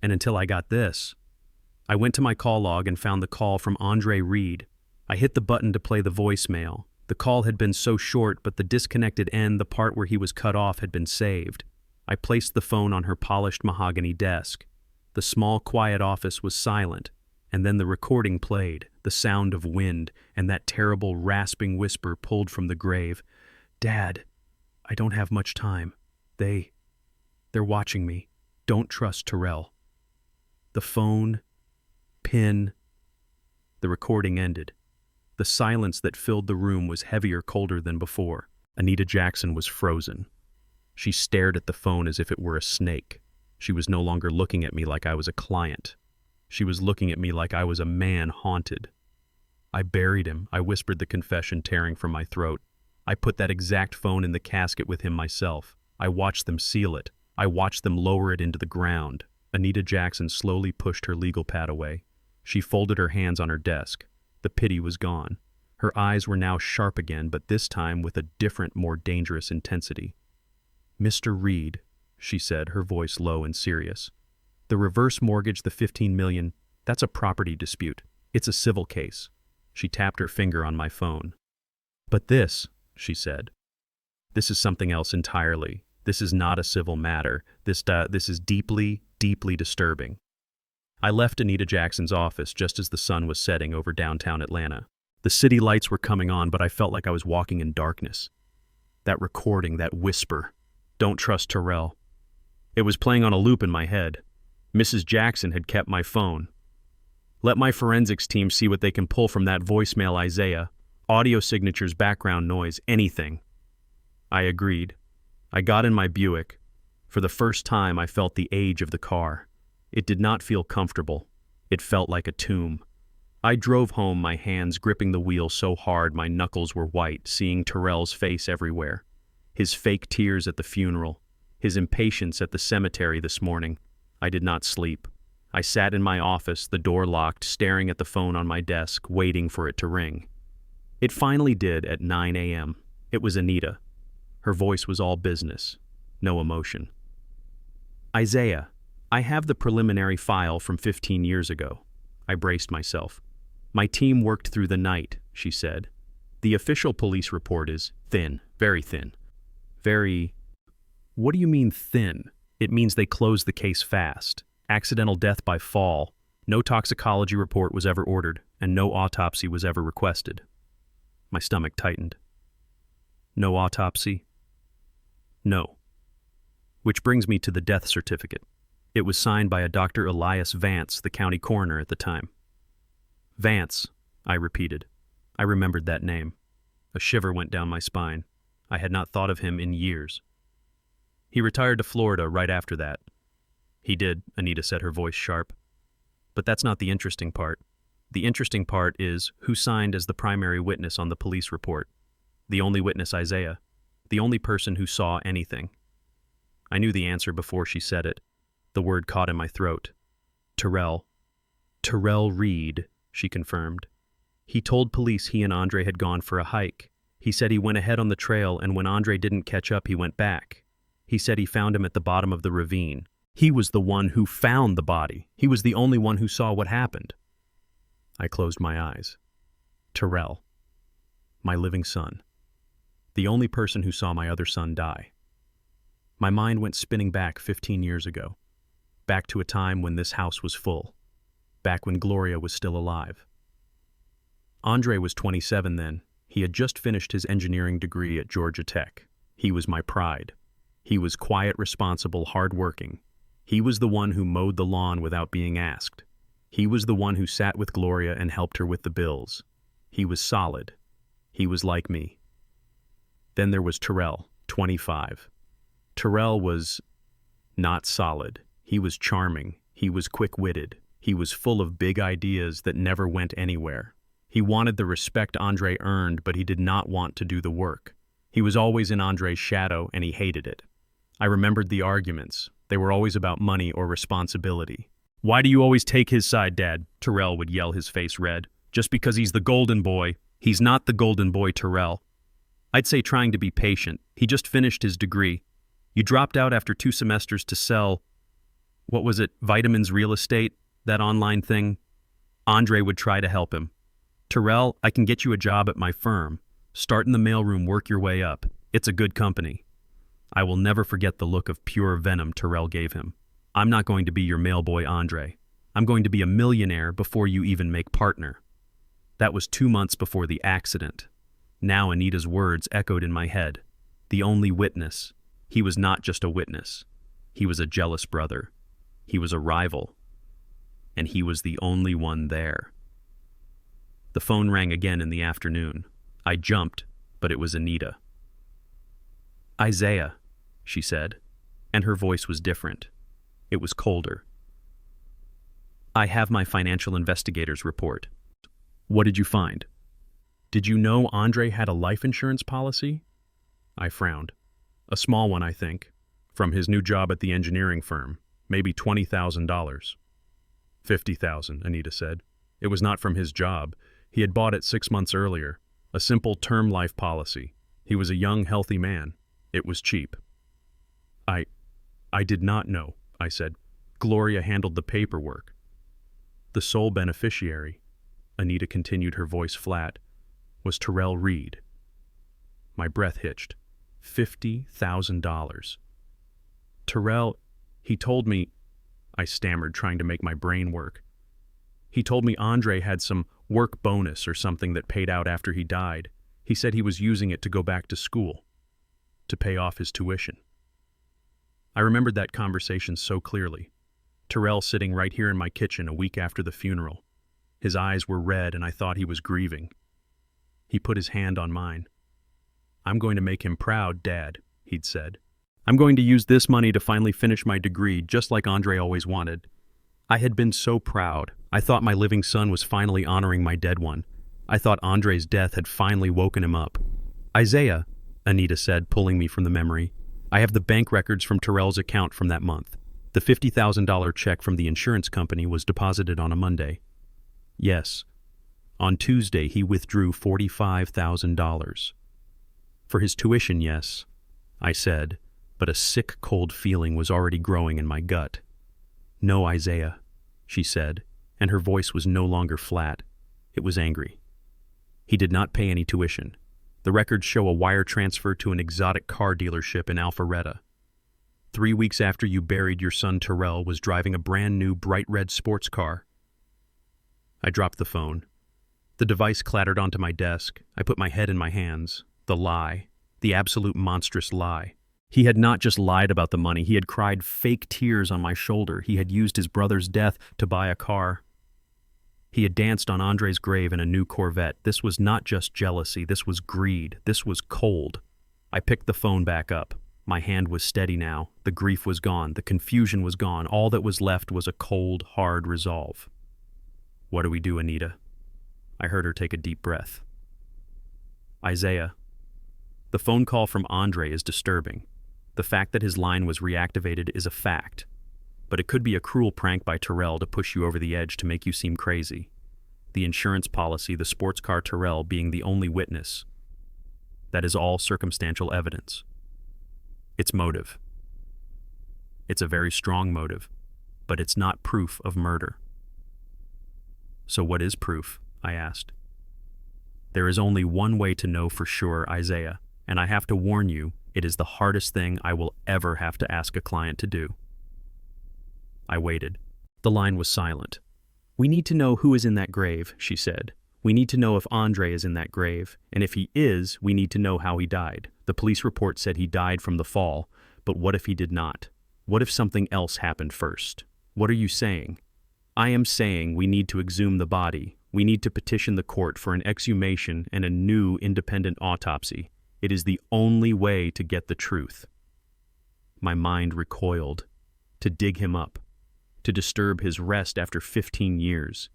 And until I got this." I went to my call log and found the call from Andre Reed. I hit the button to play the voicemail. The call had been so short, but the disconnected end, the part where he was cut off, had been saved. I placed the phone on her polished mahogany desk. The small, quiet office was silent, and then the recording played, the sound of wind, and that terrible, rasping whisper pulled from the grave. "Dad, I don't have much time. They're watching me. Don't trust Terrell." The phone, pin. The recording ended. The silence that filled the room was heavier, colder than before. Anita Jackson was frozen. She stared at the phone as if it were a snake. She was no longer looking at me like I was a client. She was looking at me like I was a man haunted. "I buried him," I whispered, the confession tearing from my throat. "I put that exact phone in the casket with him myself. I watched them seal it. I watched them lower it into the ground. Anita Jackson slowly pushed her legal pad away. She folded her hands on her desk. The pity was gone. Her eyes were now sharp again, but this time with a different, more dangerous intensity. "Mr. Reed," she said, her voice low and serious. "The reverse mortgage, the $15 million, that's a property dispute. It's a civil case." She tapped her finger on my phone. "But this," she said, "this is something else entirely. This is not a civil matter. This is deeply, deeply disturbing." I left Anita Jackson's office just as the sun was setting over downtown Atlanta. The city lights were coming on, but I felt like I was walking in darkness. That recording, that whisper, "Don't trust Terrell." It was playing on a loop in my head. Mrs. Jackson had kept my phone. "Let my forensics team see what they can pull from that voicemail, Isaiah. Audio signatures, background noise, anything." I agreed. I got in my Buick. For the first time, I felt the age of the car. It did not feel comfortable. It felt like a tomb. I drove home, my hands gripping the wheel so hard my knuckles were white, seeing Terrell's face everywhere. His fake tears at the funeral. His impatience at the cemetery this morning. I did not sleep. I sat in my office, the door locked, staring at the phone on my desk, waiting for it to ring. It finally did at 9 a.m. It was Anita. Her voice was all business, no emotion. "Isaiah, I have the preliminary file from 15 years ago." I braced myself. "My team worked through the night," she said. "The official police report is thin, very thin." "Very... What do you mean thin?" "It means they closed the case fast. Accidental death by fall. No toxicology report was ever ordered, and no autopsy was ever requested." My stomach tightened. "No autopsy?" "No." Which brings me to the death certificate. It was signed by a Dr. Elias Vance, the county coroner at the time. "Vance," I repeated. I remembered that name. A shiver went down my spine. I had not thought of him in years. "He retired to Florida right after that." "He did," Anita said, her voice sharp. "But that's not the interesting part. The interesting part is who signed as the primary witness on the police report. The only witness, Isaiah. The only person who saw anything." I knew the answer before she said it. The word caught in my throat. "Terrell." "Terrell Reed," she confirmed. "He told police he and Andre had gone for a hike. He said he went ahead on the trail, and when Andre didn't catch up, he went back. He said he found him at the bottom of the ravine. He was the one who found the body. He was the only one who saw what happened." I closed my eyes. Terrell. My living son. The only person who saw my other son die. My mind went spinning back 15 years ago. Back to a time when this house was full. Back when Gloria was still alive. Andre was 27 then. He had just finished his engineering degree at Georgia Tech. He was my pride. He was quiet, responsible, hard-working. He was the one who mowed the lawn without being asked. He was the one who sat with Gloria and helped her with the bills. He was solid. He was like me. Then there was Terrell, 25. Terrell was not solid. He was charming. He was quick-witted. He was full of big ideas that never went anywhere. He wanted the respect Andre earned, but he did not want to do the work. He was always in Andre's shadow, and he hated it. I remembered the arguments. They were always about money or responsibility. "Why do you always take his side, Dad?" Terrell would yell, his face red. "Just because he's the golden boy." "He's not the golden boy, Terrell." I'd say trying to be patient. He just finished his degree. You dropped out after 2 semesters to sell, what was it, Vitamins Real Estate, that online thing? Andre would try to help him. "Terrell, I can get you a job at my firm. Start in the mailroom, work your way up. It's a good company." I will never forget the look of pure venom Terrell gave him. "I'm not going to be your mailboy, Andre. I'm going to be a millionaire before you even make partner." That was 2 months before the accident. Now Anita's words echoed in my head. The only witness. He was not just a witness. He was a jealous brother. He was a rival. And he was the only one there. The phone rang again in the afternoon. I jumped, but it was Anita. "Isaiah," she said, and her voice was different. It was colder. "I have my financial investigator's report." "What did you find?" "Did you know Andre had a life insurance policy?" I frowned. "A small one, I think, from his new job at the engineering firm. Maybe $20,000. $50,000, Anita said. It was not from his job. He had bought it 6 months earlier. A simple term life policy. He was a young, healthy man. It was cheap. I did not know, I said. Gloria handled the paperwork. The sole beneficiary, Anita continued, her voice flat, was Terrell Reed. My breath hitched. $50,000. Terrell, he told me, I stammered, trying to make my brain work. He told me Andre had some work bonus or something that paid out after he died. He said he was using it to go back to school, to pay off his tuition. I remembered that conversation so clearly. Terrell sitting right here in my kitchen a week after the funeral. His eyes were red and I thought he was grieving. He put his hand on mine. I'm going to make him proud, Dad, he'd said. I'm going to use this money to finally finish my degree, just like Andre always wanted. I had been so proud. I thought my living son was finally honoring my dead one. I thought Andre's death had finally woken him up. Isaiah, Anita said, pulling me from the memory, I have the bank records from Terrell's account from that month. The $50,000 check from the insurance company was deposited on a Monday. Yes. On Tuesday, he withdrew $45,000. For his tuition, yes, I said, but a sick, cold feeling was already growing in my gut. No, Isaiah, she said, and her voice was no longer flat. It was angry. He did not pay any tuition. The records show a wire transfer to an exotic car dealership in Alpharetta. 3 weeks after you buried your son, Terrell was driving a brand new bright red sports car. I dropped the phone. The device clattered onto my desk. I put my head in my hands. The lie. The absolute monstrous lie. He had not just lied about the money. He had cried fake tears on my shoulder. He had used his brother's death to buy a car. He had danced on Andre's grave in a new Corvette. This was not just jealousy. This was greed. This was cold. I picked the phone back up. My hand was steady now. The grief was gone. The confusion was gone. All that was left was a cold, hard resolve. What do we do, Anita? I heard her take a deep breath. Isaiah, the phone call from Andre is disturbing. The fact that his line was reactivated is a fact. But it could be a cruel prank by Terrell to push you over the edge to make you seem crazy. The insurance policy, the sports car Terrell being the only witness. That is all circumstantial evidence. It's motive. It's a very strong motive, but it's not proof of murder. So what is proof? I asked. There is only one way to know for sure, Isaiah, and I have to warn you, it is the hardest thing I will ever have to ask a client to do. I waited. The line was silent. We need to know who is in that grave, she said. We need to know if Andre is in that grave, and if he is, we need to know how he died. The police report said he died from the fall, but what if he did not? What if something else happened first? What are you saying? I am saying we need to exhume the body. We need to petition the court for an exhumation and a new independent autopsy. It is the only way to get the truth. My mind recoiled. To dig him up. To disturb his rest after 15 years.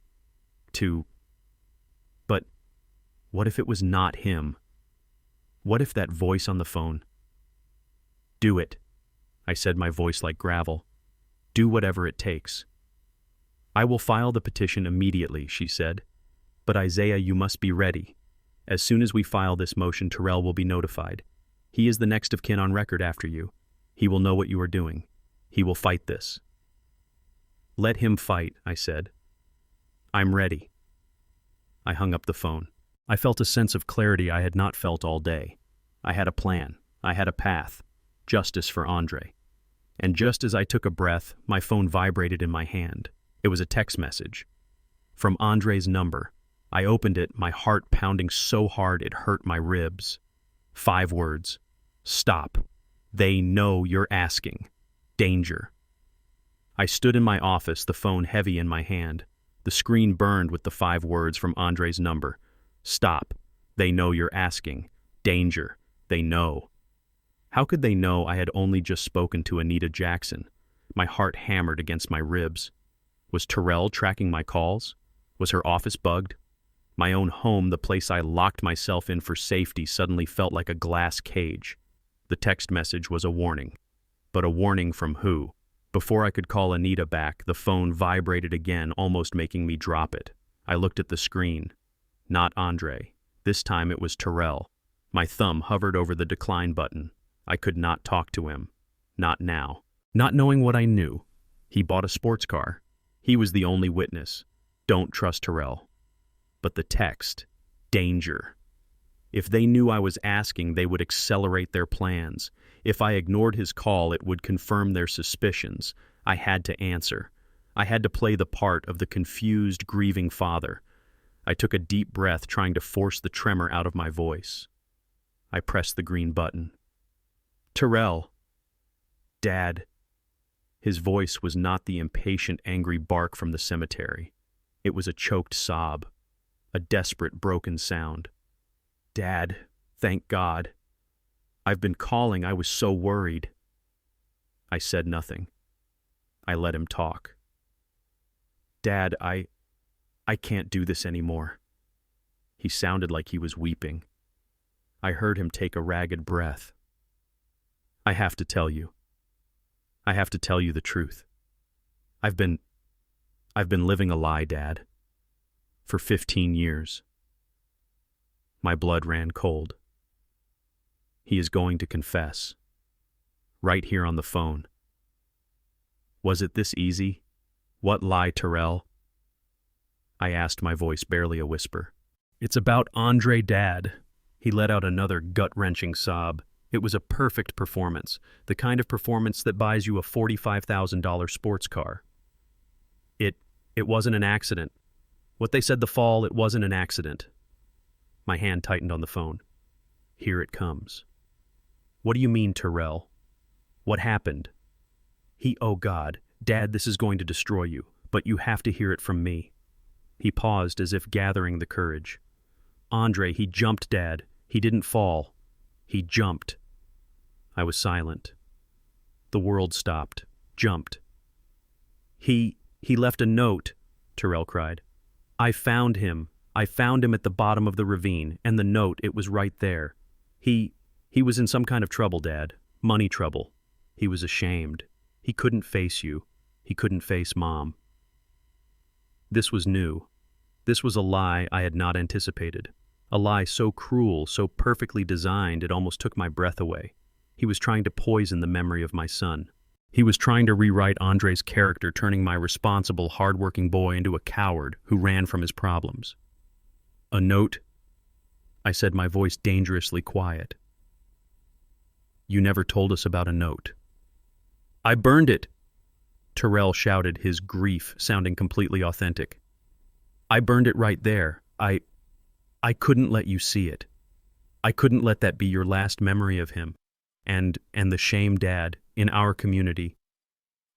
But what if it was not him? What if that voice on the phone? Do it, I said, my voice like gravel. Do whatever it takes. I will file the petition immediately, she said. But Isaiah, you must be ready. As soon as we file this motion, Terrell will be notified. He is the next of kin on record after you. He will know what you are doing. He will fight this. Let him fight, I said. I'm ready. I hung up the phone. I felt a sense of clarity I had not felt all day. I had a plan. I had a path. Justice for Andre. And just as I took a breath, my phone vibrated in my hand. It was a text message. From Andre's number. I opened it, my heart pounding so hard it hurt my ribs. 5 words. Stop. They know you're asking. Danger. I stood in my office, the phone heavy in my hand. The screen burned with the 5 words from Andre's number. Stop. They know you're asking. Danger. They know. How could they know I had only just spoken to Anita Jackson? My heart hammered against my ribs. Was Terrell tracking my calls? Was her office bugged? My own home, the place I locked myself in for safety, suddenly felt like a glass cage. The text message was a warning. But a warning from who? Before I could call Anita back, the phone vibrated again, almost making me drop it. I looked at the screen. Not Andre. This time it was Terrell. My thumb hovered over the decline button. I could not talk to him. Not now. Not knowing what I knew. He bought a sports car. He was the only witness. Don't trust Terrell. But the text. Danger. If they knew I was asking, they would accelerate their plans. If I ignored his call, it would confirm their suspicions. I had to answer. I had to play the part of the confused, grieving father. I took a deep breath, trying to force the tremor out of my voice. I pressed the green button. Terrell. Dad. His voice was not the impatient, angry bark from the cemetery. It was a choked sob, a desperate, broken sound. Dad, thank God. I've been calling. I was so worried. I said nothing. I let him talk. Dad, I can't do this anymore. He sounded like he was weeping. I heard him take a ragged breath. I have to tell you. I have to tell you the truth. I've been living a lie, Dad. For 15 years. My blood ran cold. He is going to confess. Right here on the phone. Was it this easy? What lie, Terrell? I asked, my voice barely a whisper. It's about Andre, Dad. He let out another gut-wrenching sob. It was a perfect performance, the kind of performance that buys you a $45,000 sports car. It wasn't an accident. What they said the fall, it wasn't an accident. My hand tightened on the phone. Here it comes. What do you mean, Terrell? What happened? Oh God, Dad, this is going to destroy you, but you have to hear it from me. He paused as if gathering the courage. Andre, he jumped, Dad. He didn't fall. He jumped. I was silent. The world stopped. Jumped. He left a note, Terrell cried. I found him. I found him at the bottom of the ravine, and the note, it was right there. He was in some kind of trouble, Dad. Money trouble. He was ashamed. He couldn't face you. He couldn't face Mom. This was new. This was a lie I had not anticipated. A lie so cruel, so perfectly designed, it almost took my breath away. He was trying to poison the memory of my son. He was trying to rewrite Andre's character, turning my responsible, hard-working boy into a coward who ran from his problems. A note? I said, my voice dangerously quiet. You never told us about a note. I burned it, Terrell shouted, his grief sounding completely authentic. I burned it right there. I couldn't let you see it. I couldn't let that be your last memory of him. And the shame, Dad, in our community.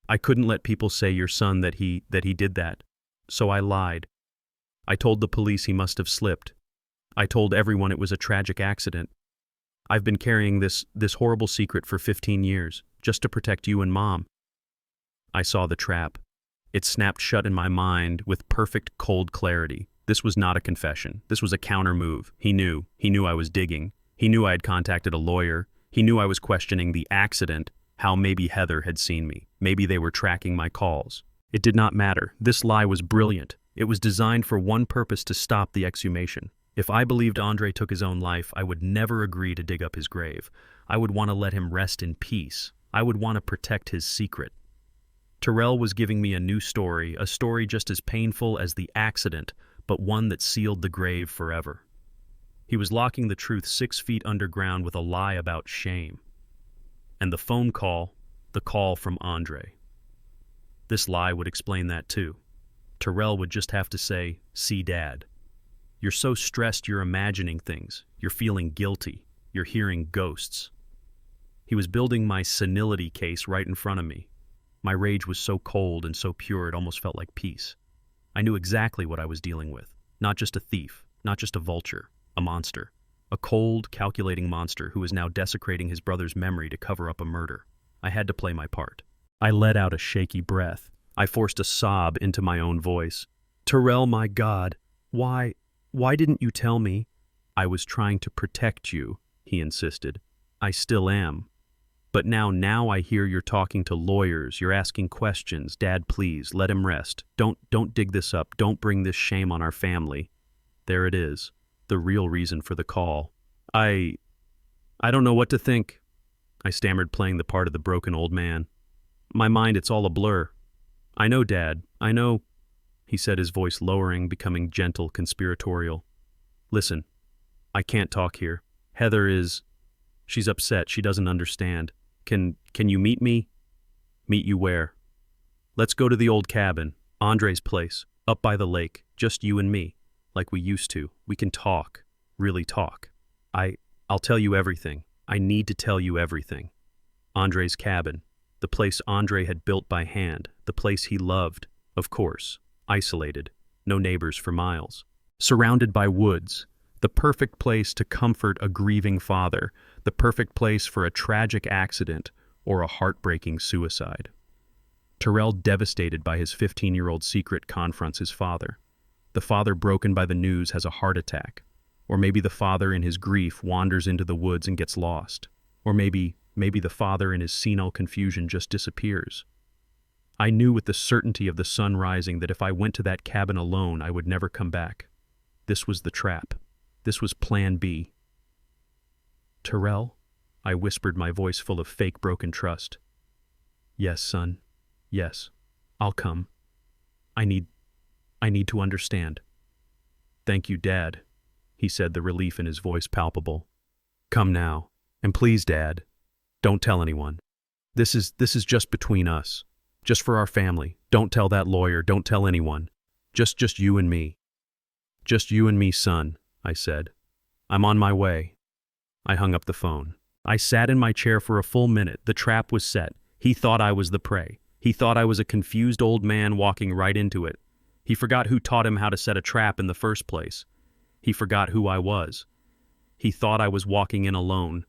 I couldn't let people say your son that he did that. So I lied. I told the police he must have slipped. I told everyone it was a tragic accident. I've been carrying this horrible secret for 15 years, just to protect you and Mom. I saw the trap. It snapped shut in my mind with perfect, cold clarity. This was not a confession. This was a counter move. He knew. He knew I was digging. He knew I had contacted a lawyer. He knew I was questioning the accident, how maybe Heather had seen me. Maybe they were tracking my calls. It did not matter. This lie was brilliant. It was designed for one purpose: to stop the exhumation. If I believed Andre took his own life, I would never agree to dig up his grave. I would want to let him rest in peace. I would want to protect his secret. Terrell was giving me a new story, a story just as painful as the accident, but one that sealed the grave forever. He was locking the truth 6 feet underground with a lie about shame. And the phone call, the call from Andre. This lie would explain that too. Terrell would just have to say, "See, Dad. You're so stressed you're imagining things. You're feeling guilty. You're hearing ghosts." He was building my senility case right in front of me. My rage was so cold and so pure it almost felt like peace. I knew exactly what I was dealing with. Not just a thief, not just a vulture, a monster. A cold, calculating monster who was now desecrating his brother's memory to cover up a murder. I had to play my part. I let out a shaky breath. I forced a sob into my own voice. "Terrell, my God, why didn't you tell me?" "I was trying to protect you," he insisted. "I still am." But now I hear you're talking to lawyers, you're asking questions. Dad, please, let him rest. Don't dig this up. Don't bring this shame on our family. There it is, the real reason for the call. I don't know what to think, I stammered, playing the part of the broken old man. My mind, it's all a blur. I know, Dad, I know, he said, his voice lowering, becoming gentle, conspiratorial. Listen, I can't talk here. She's upset, she doesn't understand. Can you meet me? Meet you where? Let's go to the old cabin, Andre's place, up by the lake, just you and me, like we used to. We can talk, really talk. I'll tell you everything. I need to tell you everything. Andre's cabin, the place Andre had built by hand, the place he loved, of course, isolated, no neighbors for miles. Surrounded by woods, the perfect place to comfort a grieving father, the perfect place for a tragic accident or a heartbreaking suicide. Terrell, devastated by his 15-year-old secret, confronts his father. The father, broken by the news, has a heart attack. Or maybe the father, in his grief, wanders into the woods and gets lost. Or maybe the father, in his senile confusion, just disappears. I knew with the certainty of the sun rising that if I went to that cabin alone, I would never come back. This was the trap. This was Plan B. Terrell, I whispered, my voice full of fake broken trust. Yes, son. Yes. I'll come. I need to understand. Thank you, Dad, he said, the relief in his voice palpable. Come now. And please, Dad, don't tell anyone. This is just between us. Just for our family. Don't tell that lawyer. Don't tell anyone. Just you and me. Just you and me, son, I said. I'm on my way. I hung up the phone. I sat in my chair for a full minute. The trap was set. He thought I was the prey. He thought I was a confused old man walking right into it. He forgot who taught him how to set a trap in the first place. He forgot who I was. He thought I was walking in alone.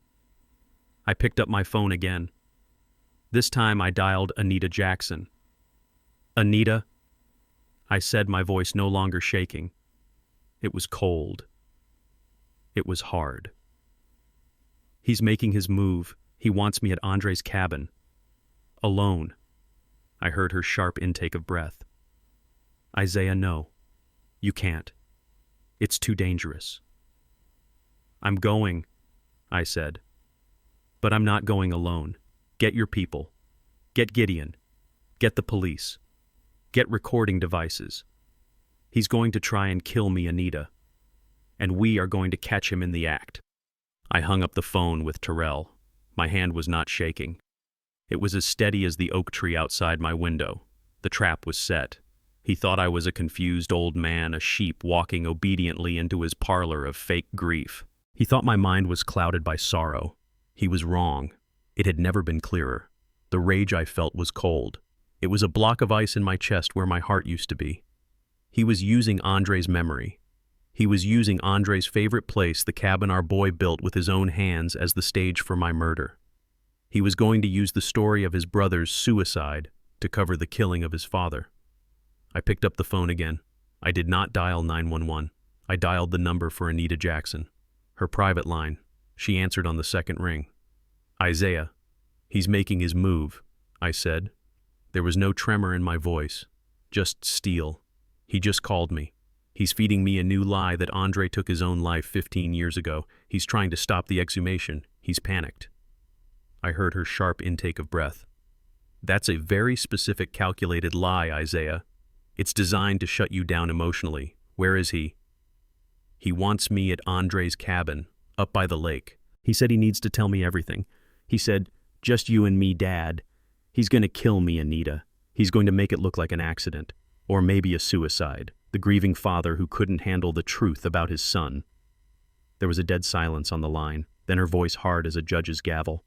I picked up my phone again. This time I dialed Anita Jackson. Anita, I said, my voice no longer shaking. It was cold. It was hard. He's making his move. He wants me at Andre's cabin. Alone. I heard her sharp intake of breath. Isaiah, no. You can't. It's too dangerous. I'm going, I said. But I'm not going alone. Get your people. Get Gideon. Get the police. Get recording devices. He's going to try and kill me, Anita. And we are going to catch him in the act. I hung up the phone with Terrell. My hand was not shaking. It was as steady as the oak tree outside my window. The trap was set. He thought I was a confused old man, a sheep walking obediently into his parlor of fake grief. He thought my mind was clouded by sorrow. He was wrong. It had never been clearer. The rage I felt was cold. It was a block of ice in my chest where my heart used to be. He was using Andre's memory. He was using Andre's favorite place, the cabin our boy built with his own hands, as the stage for my murder. He was going to use the story of his brother's suicide to cover the killing of his father. I picked up the phone again. I did not dial 911. I dialed the number for Anita Jackson. Her private line. She answered on the second ring. Isaiah, he's making his move, I said. There was no tremor in my voice, just steel. He just called me. He's feeding me a new lie that Andre took his own life 15 years ago. He's trying to stop the exhumation. He's panicked. I heard her sharp intake of breath. That's a very specific, calculated lie, Isaiah. It's designed to shut you down emotionally. Where is he? He wants me at Andre's cabin, up by the lake. He said he needs to tell me everything. He said, just you and me, Dad. He's going to kill me, Anita. He's going to make it look like an accident. Or maybe a suicide. The grieving father who couldn't handle the truth about his son. There was a dead silence on the line, then her voice hard as a judge's gavel.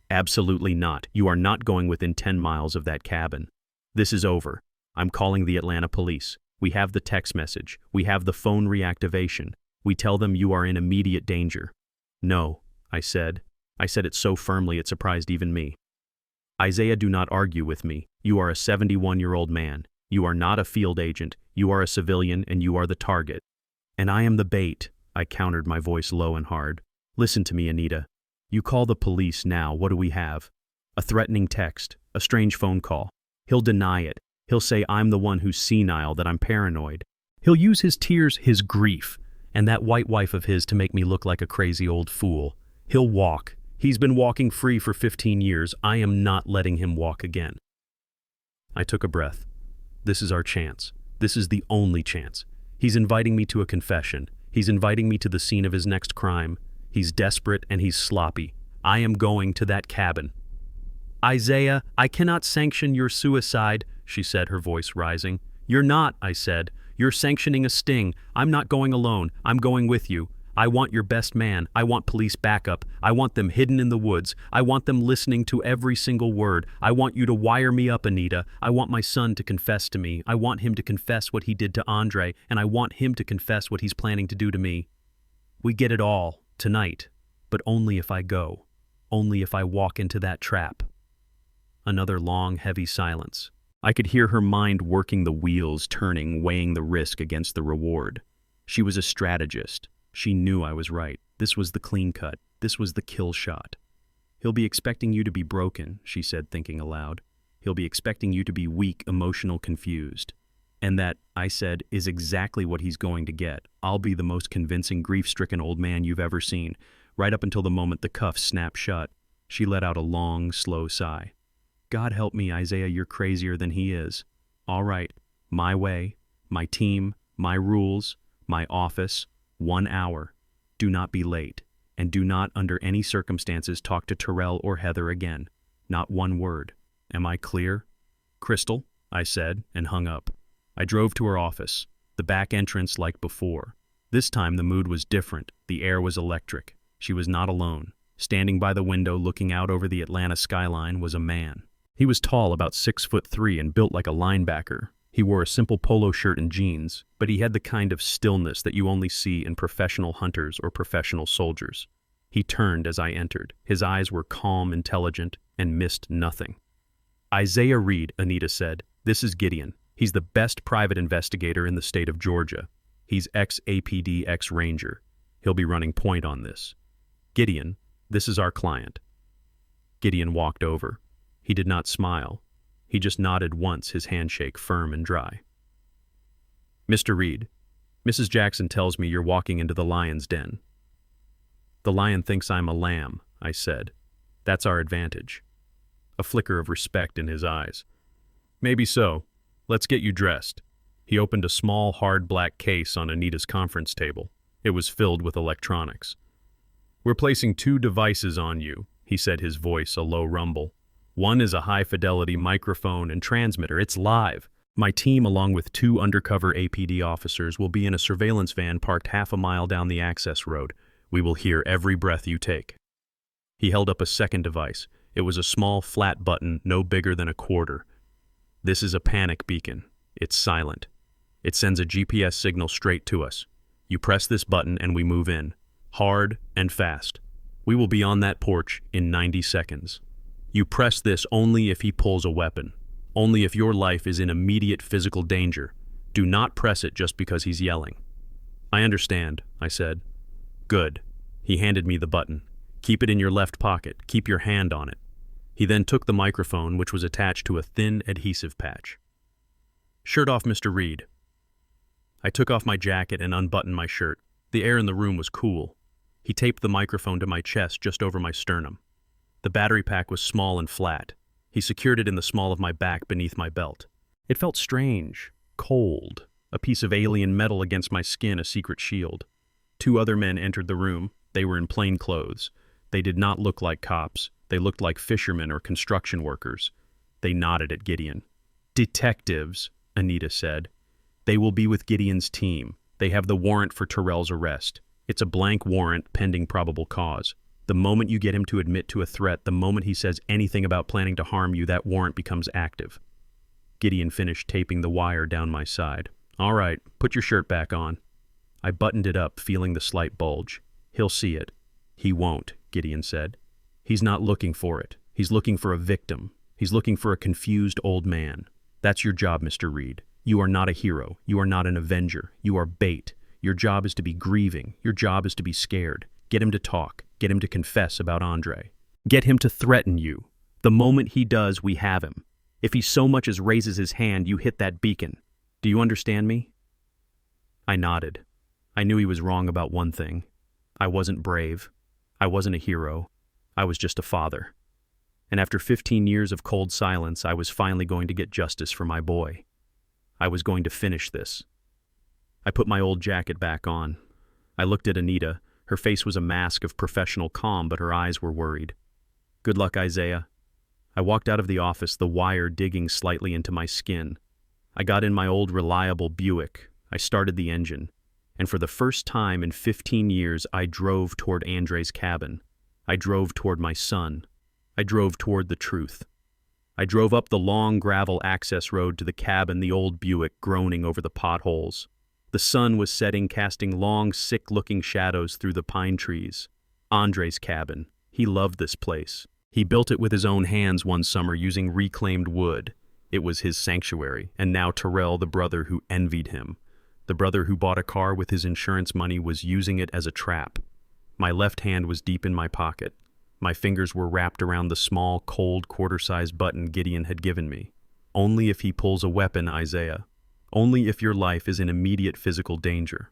Absolutely not. You are not going within 10 miles of that cabin. This is over. I'm calling the Atlanta police. We have the text message. We have the phone reactivation. We tell them you are in immediate danger. No, I said. I said it so firmly it surprised even me. Isaiah, do not argue with me. You are a 71-year-old man. You are not a field agent. You are a civilian, and you are the target. And I am the bait, I countered, my voice low and hard. Listen to me, Anita. You call the police now. What do we have? A threatening text, a strange phone call. He'll deny it. He'll say I'm the one who's senile, that I'm paranoid. He'll use his tears, his grief, and that white wife of his to make me look like a crazy old fool. He'll walk. He's been walking free for 15 years. I am not letting him walk again. I took a breath. This is our chance. This is the only chance. He's inviting me to a confession. He's inviting me to the scene of his next crime. He's desperate and he's sloppy. I am going to that cabin. Isaiah, I cannot sanction your suicide, she said, her voice rising. You're not, I said. You're sanctioning a sting. I'm not going alone. I'm going with you. I want your best man. I want police backup. I want them hidden in the woods. I want them listening to every single word. I want you to wire me up, Anita. I want my son to confess to me. I want him to confess what he did to Andre, and I want him to confess what he's planning to do to me. We get it all, tonight, but only if I go. Only if I walk into that trap. Another long, heavy silence. I could hear her mind working the wheels, turning, weighing the risk against the reward. She was a strategist. She knew I was right. This was the clean cut. This was the kill shot. He'll be expecting you to be broken, she said, thinking aloud. He'll be expecting you to be weak, emotional, confused. And that, I said, is exactly what he's going to get. I'll be the most convincing, grief-stricken old man you've ever seen, right up until the moment the cuffs snap shut. She let out a long, slow sigh. God help me, Isaiah, you're crazier than he is. All right, my way, my team, my rules, my office. 1 hour. Do not be late, and do not under any circumstances talk to Terrell or Heather again. Not one word. Am I clear? Crystal, I said, and hung up. I drove to her office, the back entrance like before. This time the mood was different. The air was electric. She was not alone. Standing by the window looking out over the Atlanta skyline was a man. He was tall, about 6'3", and built like a linebacker. He wore a simple polo shirt and jeans, but he had the kind of stillness that you only see in professional hunters or professional soldiers. He turned as I entered. His eyes were calm, intelligent, and missed nothing. Isaiah Reed, Anita said. This is Gideon. He's the best private investigator in the state of Georgia. He's ex-APD, ex-Ranger. He'll be running point on this. Gideon, this is our client. Gideon walked over. He did not smile. He just nodded once, his handshake firm and dry. Mr. Reed, Mrs. Jackson tells me you're walking into the lion's den. The lion thinks I'm a lamb, I said. That's our advantage. A flicker of respect in his eyes. Maybe so. Let's get you dressed. He opened a small, hard black case on Anita's conference table. It was filled with electronics. We're placing 2 devices on you, he said, his voice a low rumble. One is a high-fidelity microphone and transmitter. It's live. My team, along with 2 undercover APD officers, will be in a surveillance van parked half a mile down the access road. We will hear every breath you take. He held up a second device. It was a small, flat button, no bigger than a quarter. This is a panic beacon. It's silent. It sends a GPS signal straight to us. You press this button and we move in. Hard and fast. We will be on that porch in 90 seconds. You press this only if he pulls a weapon. Only if your life is in immediate physical danger. Do not press it just because he's yelling. I understand, I said. Good. He handed me the button. Keep it in your left pocket. Keep your hand on it. He then took the microphone, which was attached to a thin adhesive patch. Shirt off, Mr. Reed. I took off my jacket and unbuttoned my shirt. The air in the room was cool. He taped the microphone to my chest just over my sternum. The battery pack was small and flat. He secured it in the small of my back beneath my belt. It felt strange, cold, a piece of alien metal against my skin, a secret shield. 2 other men entered the room. They were in plain clothes. They did not look like cops. They looked like fishermen or construction workers. They nodded at Gideon. Detectives, Anita said. They will be with Gideon's team. They have the warrant for Terrell's arrest. It's a blank warrant pending probable cause. The moment you get him to admit to a threat, the moment he says anything about planning to harm you, that warrant becomes active. Gideon finished taping the wire down my side. All right, put your shirt back on. I buttoned it up, feeling the slight bulge. He'll see it. He won't, Gideon said. He's not looking for it. He's looking for a victim. He's looking for a confused old man. That's your job, Mr. Reed. You are not a hero. You are not an avenger. You are bait. Your job is to be grieving. Your job is to be scared. Get him to talk. Get him to confess about Andre. Get him to threaten you. The moment he does, we have him. If he so much as raises his hand, you hit that beacon. Do you understand me?" I nodded. I knew he was wrong about one thing. I wasn't brave. I wasn't a hero. I was just a father. And after 15 years of cold silence, I was finally going to get justice for my boy. I was going to finish this. I put my old jacket back on. I looked at Anita. Her face was a mask of professional calm, but her eyes were worried. "Good luck, Isaiah." I walked out of the office, the wire digging slightly into my skin. I got in my old reliable Buick. I started the engine. And for the first time in 15 years, I drove toward Andre's cabin. I drove toward my son. I drove toward the truth. I drove up the long gravel access road to the cabin, the old Buick groaning over the potholes. The sun was setting, casting long, sick-looking shadows through the pine trees. Andre's cabin. He loved this place. He built it with his own hands one summer using reclaimed wood. It was his sanctuary, and now Terrell, the brother who envied him, the brother who bought a car with his insurance money, was using it as a trap. My left hand was deep in my pocket. My fingers were wrapped around the small, cold, quarter-sized button Gideon had given me. "Only if he pulls a weapon, Isaiah. Only if your life is in immediate physical danger."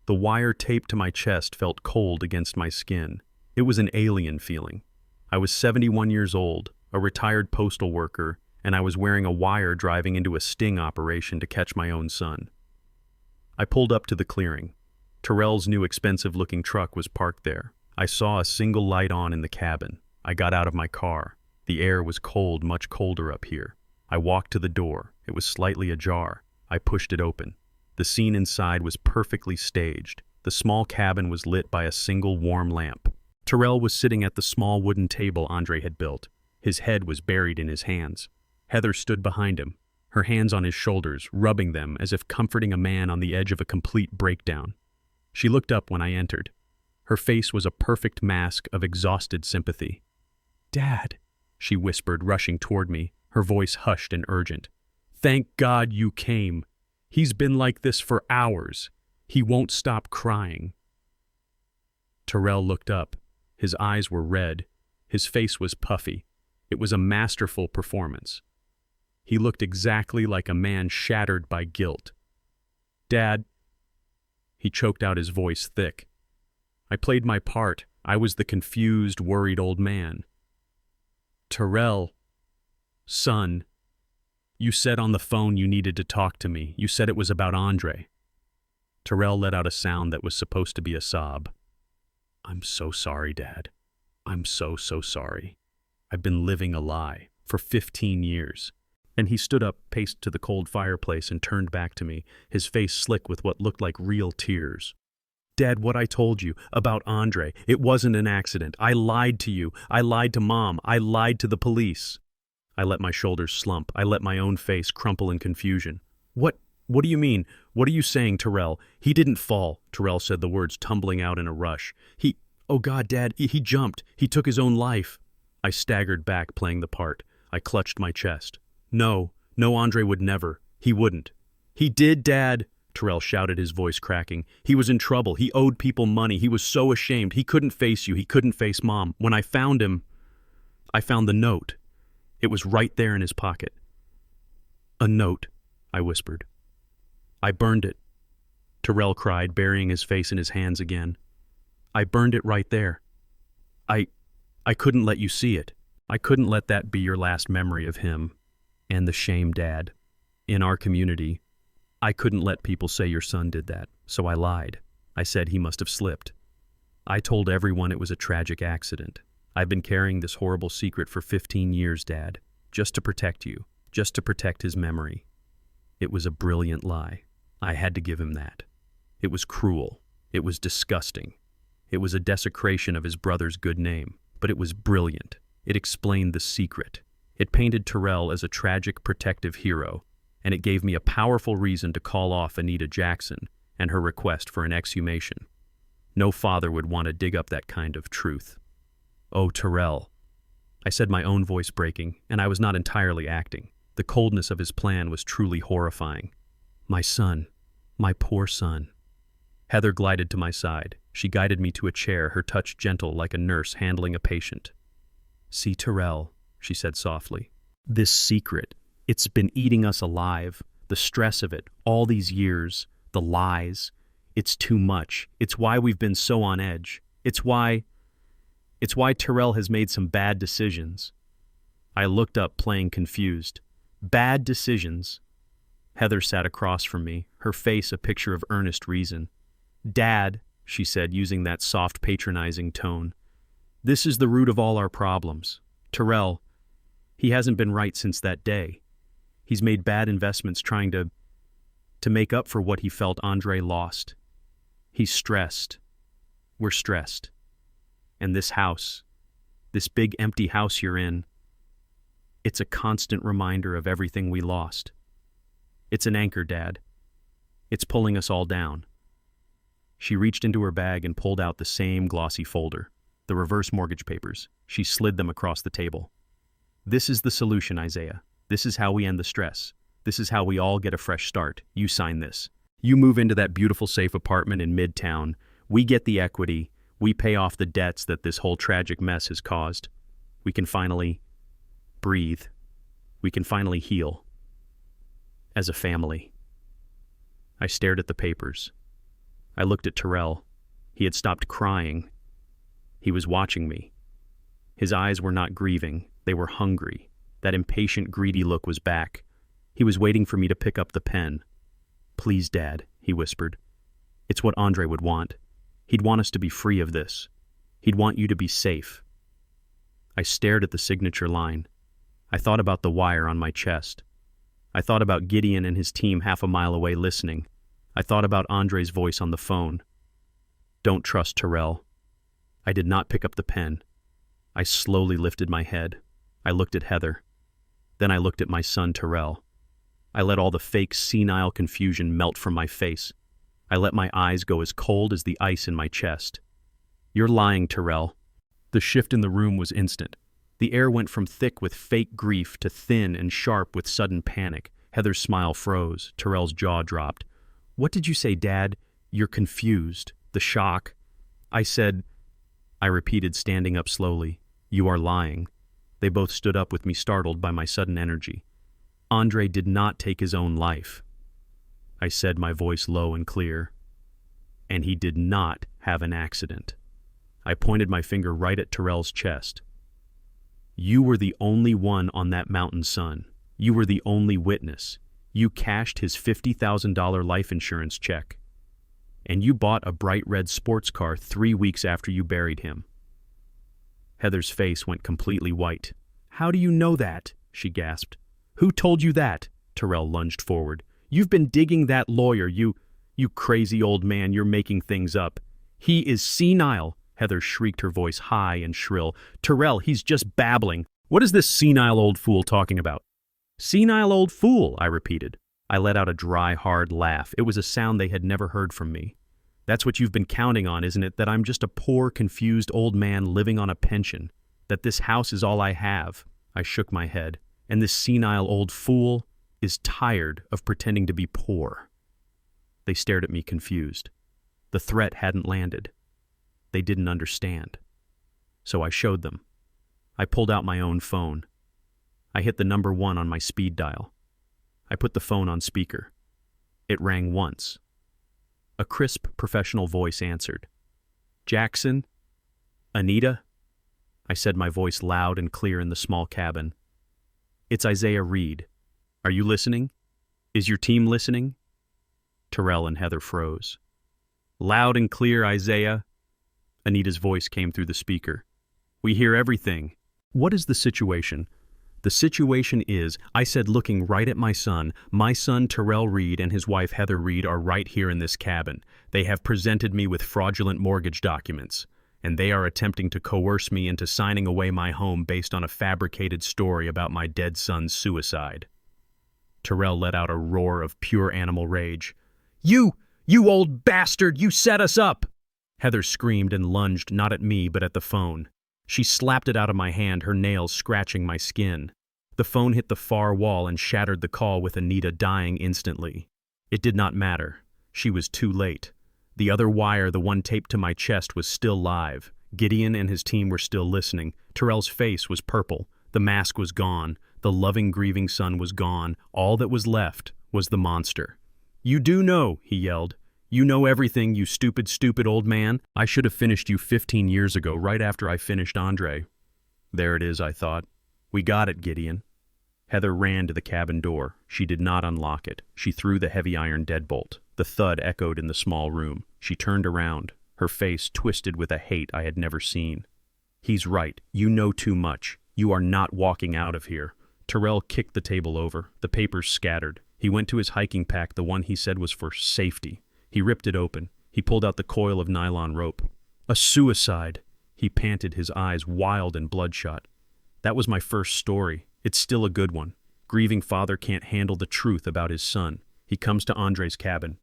The wire taped to my chest felt cold against my skin. It was an alien feeling. I was 71 years old, a retired postal worker, and I was wearing a wire driving into a sting operation to catch my own son. I pulled up to the clearing. Terrell's new expensive-looking truck was parked there. I saw a single light on in the cabin. I got out of my car. The air was cold, much colder up here. I walked to the door. It was slightly ajar. I pushed it open. The scene inside was perfectly staged. The small cabin was lit by a single warm lamp. Terrell was sitting at the small wooden table Andre had built. His head was buried in his hands. Heather stood behind him, her hands on his shoulders, rubbing them as if comforting a man on the edge of a complete breakdown. She looked up when I entered. Her face was a perfect mask of exhausted sympathy. "Dad," she whispered, rushing toward me, her voice hushed and urgent. "Thank God you came. He's been like this for hours. He won't stop crying." Terrell looked up. His eyes were red. His face was puffy. It was a masterful performance. He looked exactly like a man shattered by guilt. "Dad," he choked out, his voice thick. "I played my part. I was the confused, worried old man." "Terrell, son, you said on the phone you needed to talk to me. You said it was about Andre." Terrell let out a sound that was supposed to be a sob. "I'm so sorry, Dad. I'm so sorry. I've been living a lie for 15 years. And he stood up, paced to the cold fireplace, and turned back to me, his face slick with what looked like real tears. "Dad, what I told you about Andre, it wasn't an accident. I lied to you. I lied to Mom. I lied to the police." I let my shoulders slump. I let my own face crumple in confusion. What do you mean? What are you saying, Terrell? He didn't fall," Terrell said, the words tumbling out in a rush. Oh God, Dad, he jumped. He took his own life." I staggered back, playing the part. I clutched my chest. No, Andre would never. He wouldn't." "He did, Dad," Terrell shouted, his voice cracking. "He was in trouble. He owed people money. He was so ashamed. He couldn't face you. He couldn't face Mom. When I found him, I found the note. It was right there in his pocket." "A note," I whispered. "I burned it," Terrell cried, burying his face in his hands again. "I burned it right there. I couldn't let you see it. I couldn't let that be your last memory of him. And the shame, Dad. In our community, I couldn't let people say your son did that, so I lied. I said he must have slipped. I told everyone it was a tragic accident. I've been carrying this horrible secret for 15 years, Dad, just to protect you, just to protect his memory. It was a brilliant lie. I had to give him that. It was cruel. It was disgusting. It was a desecration of his brother's good name, but it was brilliant. It explained the secret. It painted Terrell as a tragic, protective hero, and it gave me a powerful reason to call off Anita Jackson and her request for an exhumation. No father would want to dig up that kind of truth. "Oh, Terrell," I said, my own voice breaking, and I was not entirely acting. The coldness of his plan was truly horrifying. "My son, my poor son." Heather glided to my side. She guided me to a chair, her touch gentle like a nurse handling a patient. "See, Terrell," she said softly. This secret, it's been eating us alive. The stress of it, all these years, the lies. It's too much. It's why we've been so on edge. It's why Terrell has made some bad decisions. I looked up, playing confused. Bad decisions? Heather sat across from me, her face a picture of earnest reason. Dad, she said, using that soft, patronizing tone, this is the root of all our problems. Terrell, he hasn't been right since that day. He's made bad investments trying to make up for what he felt Andre lost. He's stressed. We're stressed. And this house, this big empty house you're in, it's a constant reminder of everything we lost. It's an anchor, Dad. It's pulling us all down. She reached into her bag and pulled out the same glossy folder, the reverse mortgage papers. She slid them across the table. This is the solution, Isaiah. This is how we end the stress. This is how we all get a fresh start. You sign this. You move into that beautiful, safe apartment in Midtown. We get the equity. We pay off the debts that this whole tragic mess has caused. We can finally breathe. We can finally heal. As a family. I stared at the papers. I looked at Terrell. He had stopped crying. He was watching me. His eyes were not grieving. They were hungry. That impatient, greedy look was back. He was waiting for me to pick up the pen. Please, Dad, he whispered. It's what Andre would want. He'd want us to be free of this. He'd want you to be safe. I stared at the signature line. I thought about the wire on my chest. I thought about Gideon and his team half a mile away listening. I thought about Andre's voice on the phone. Don't trust Terrell. I did not pick up the pen. I slowly lifted my head. I looked at Heather. Then I looked at my son, Terrell. I let all the fake, senile confusion melt from my face. I let my eyes go as cold as the ice in my chest. You're lying, Terrell. The shift in the room was instant. The air went from thick with fake grief to thin and sharp with sudden panic. Heather's smile froze. Terrell's jaw dropped. What did you say, Dad? You're confused. The shock. I repeated, standing up slowly. You are lying. They both stood up with me, startled by my sudden energy. Andre did not take his own life. I said, my voice low and clear. And he did not have an accident. I pointed my finger right at Terrell's chest. You were the only one on that mountain, son. You were the only witness. You cashed his $50,000 life insurance check. And you bought a bright red sports car 3 weeks after you buried him. Heather's face went completely white. How do you know that? She gasped. Who told you that? Terrell lunged forward. You've been digging that lawyer, you crazy old man. You're making things up. He is senile. Heather shrieked, her voice high and shrill. Terrell, he's just babbling. What is this senile old fool talking about? Senile old fool, I repeated. I let out a dry, hard laugh. It was a sound they had never heard from me. That's what you've been counting on, isn't it? That I'm just a poor, confused old man living on a pension. That this house is all I have. I shook my head. And this senile old fool is tired of pretending to be poor. They stared at me confused. The threat hadn't landed. They didn't understand. So I showed them. I pulled out my own phone. I hit the number 1 on my speed dial. I put the phone on speaker. It rang once. A crisp, professional voice answered. Jackson? Anita? I said, my voice loud and clear in the small cabin. It's Isaiah Reed. Are you listening? Is your team listening? Terrell and Heather froze. Loud and clear, Isaiah. Anita's voice came through the speaker. We hear everything. What is the situation? The situation is, I said, looking right at my son Terrell Reed and his wife Heather Reed are right here in this cabin. They have presented me with fraudulent mortgage documents, and they are attempting to coerce me into signing away my home based on a fabricated story about my dead son's suicide. Terrell let out a roar of pure animal rage. You old bastard, you set us up! Heather screamed and lunged, not at me, but at the phone. She slapped it out of my hand, her nails scratching my skin. The phone hit the far wall and shattered the call with Anita dying instantly. It did not matter. She was too late. The other wire, the one taped to my chest, was still live. Gideon and his team were still listening. Terrell's face was purple. The mask was gone. The loving, grieving son was gone. All that was left was the monster. "You do know," he yelled. "You know everything, you stupid, stupid old man. I should have finished you 15 years ago, right after I finished Andre." There it is, I thought. We got it, Gideon. Heather ran to the cabin door. She did not unlock it. She threw the heavy iron deadbolt. The thud echoed in the small room. She turned around, her face twisted with a hate I had never seen. "He's right. You know too much. You are not walking out of here." Terrell kicked the table over. The papers scattered. He went to his hiking pack, the one he said was for safety. He ripped it open. He pulled out the coil of nylon rope. "A suicide," he panted, his eyes wild and bloodshot. "That was my first story. It's still a good one. Grieving father can't handle the truth about his son. He comes to Andre's cabin,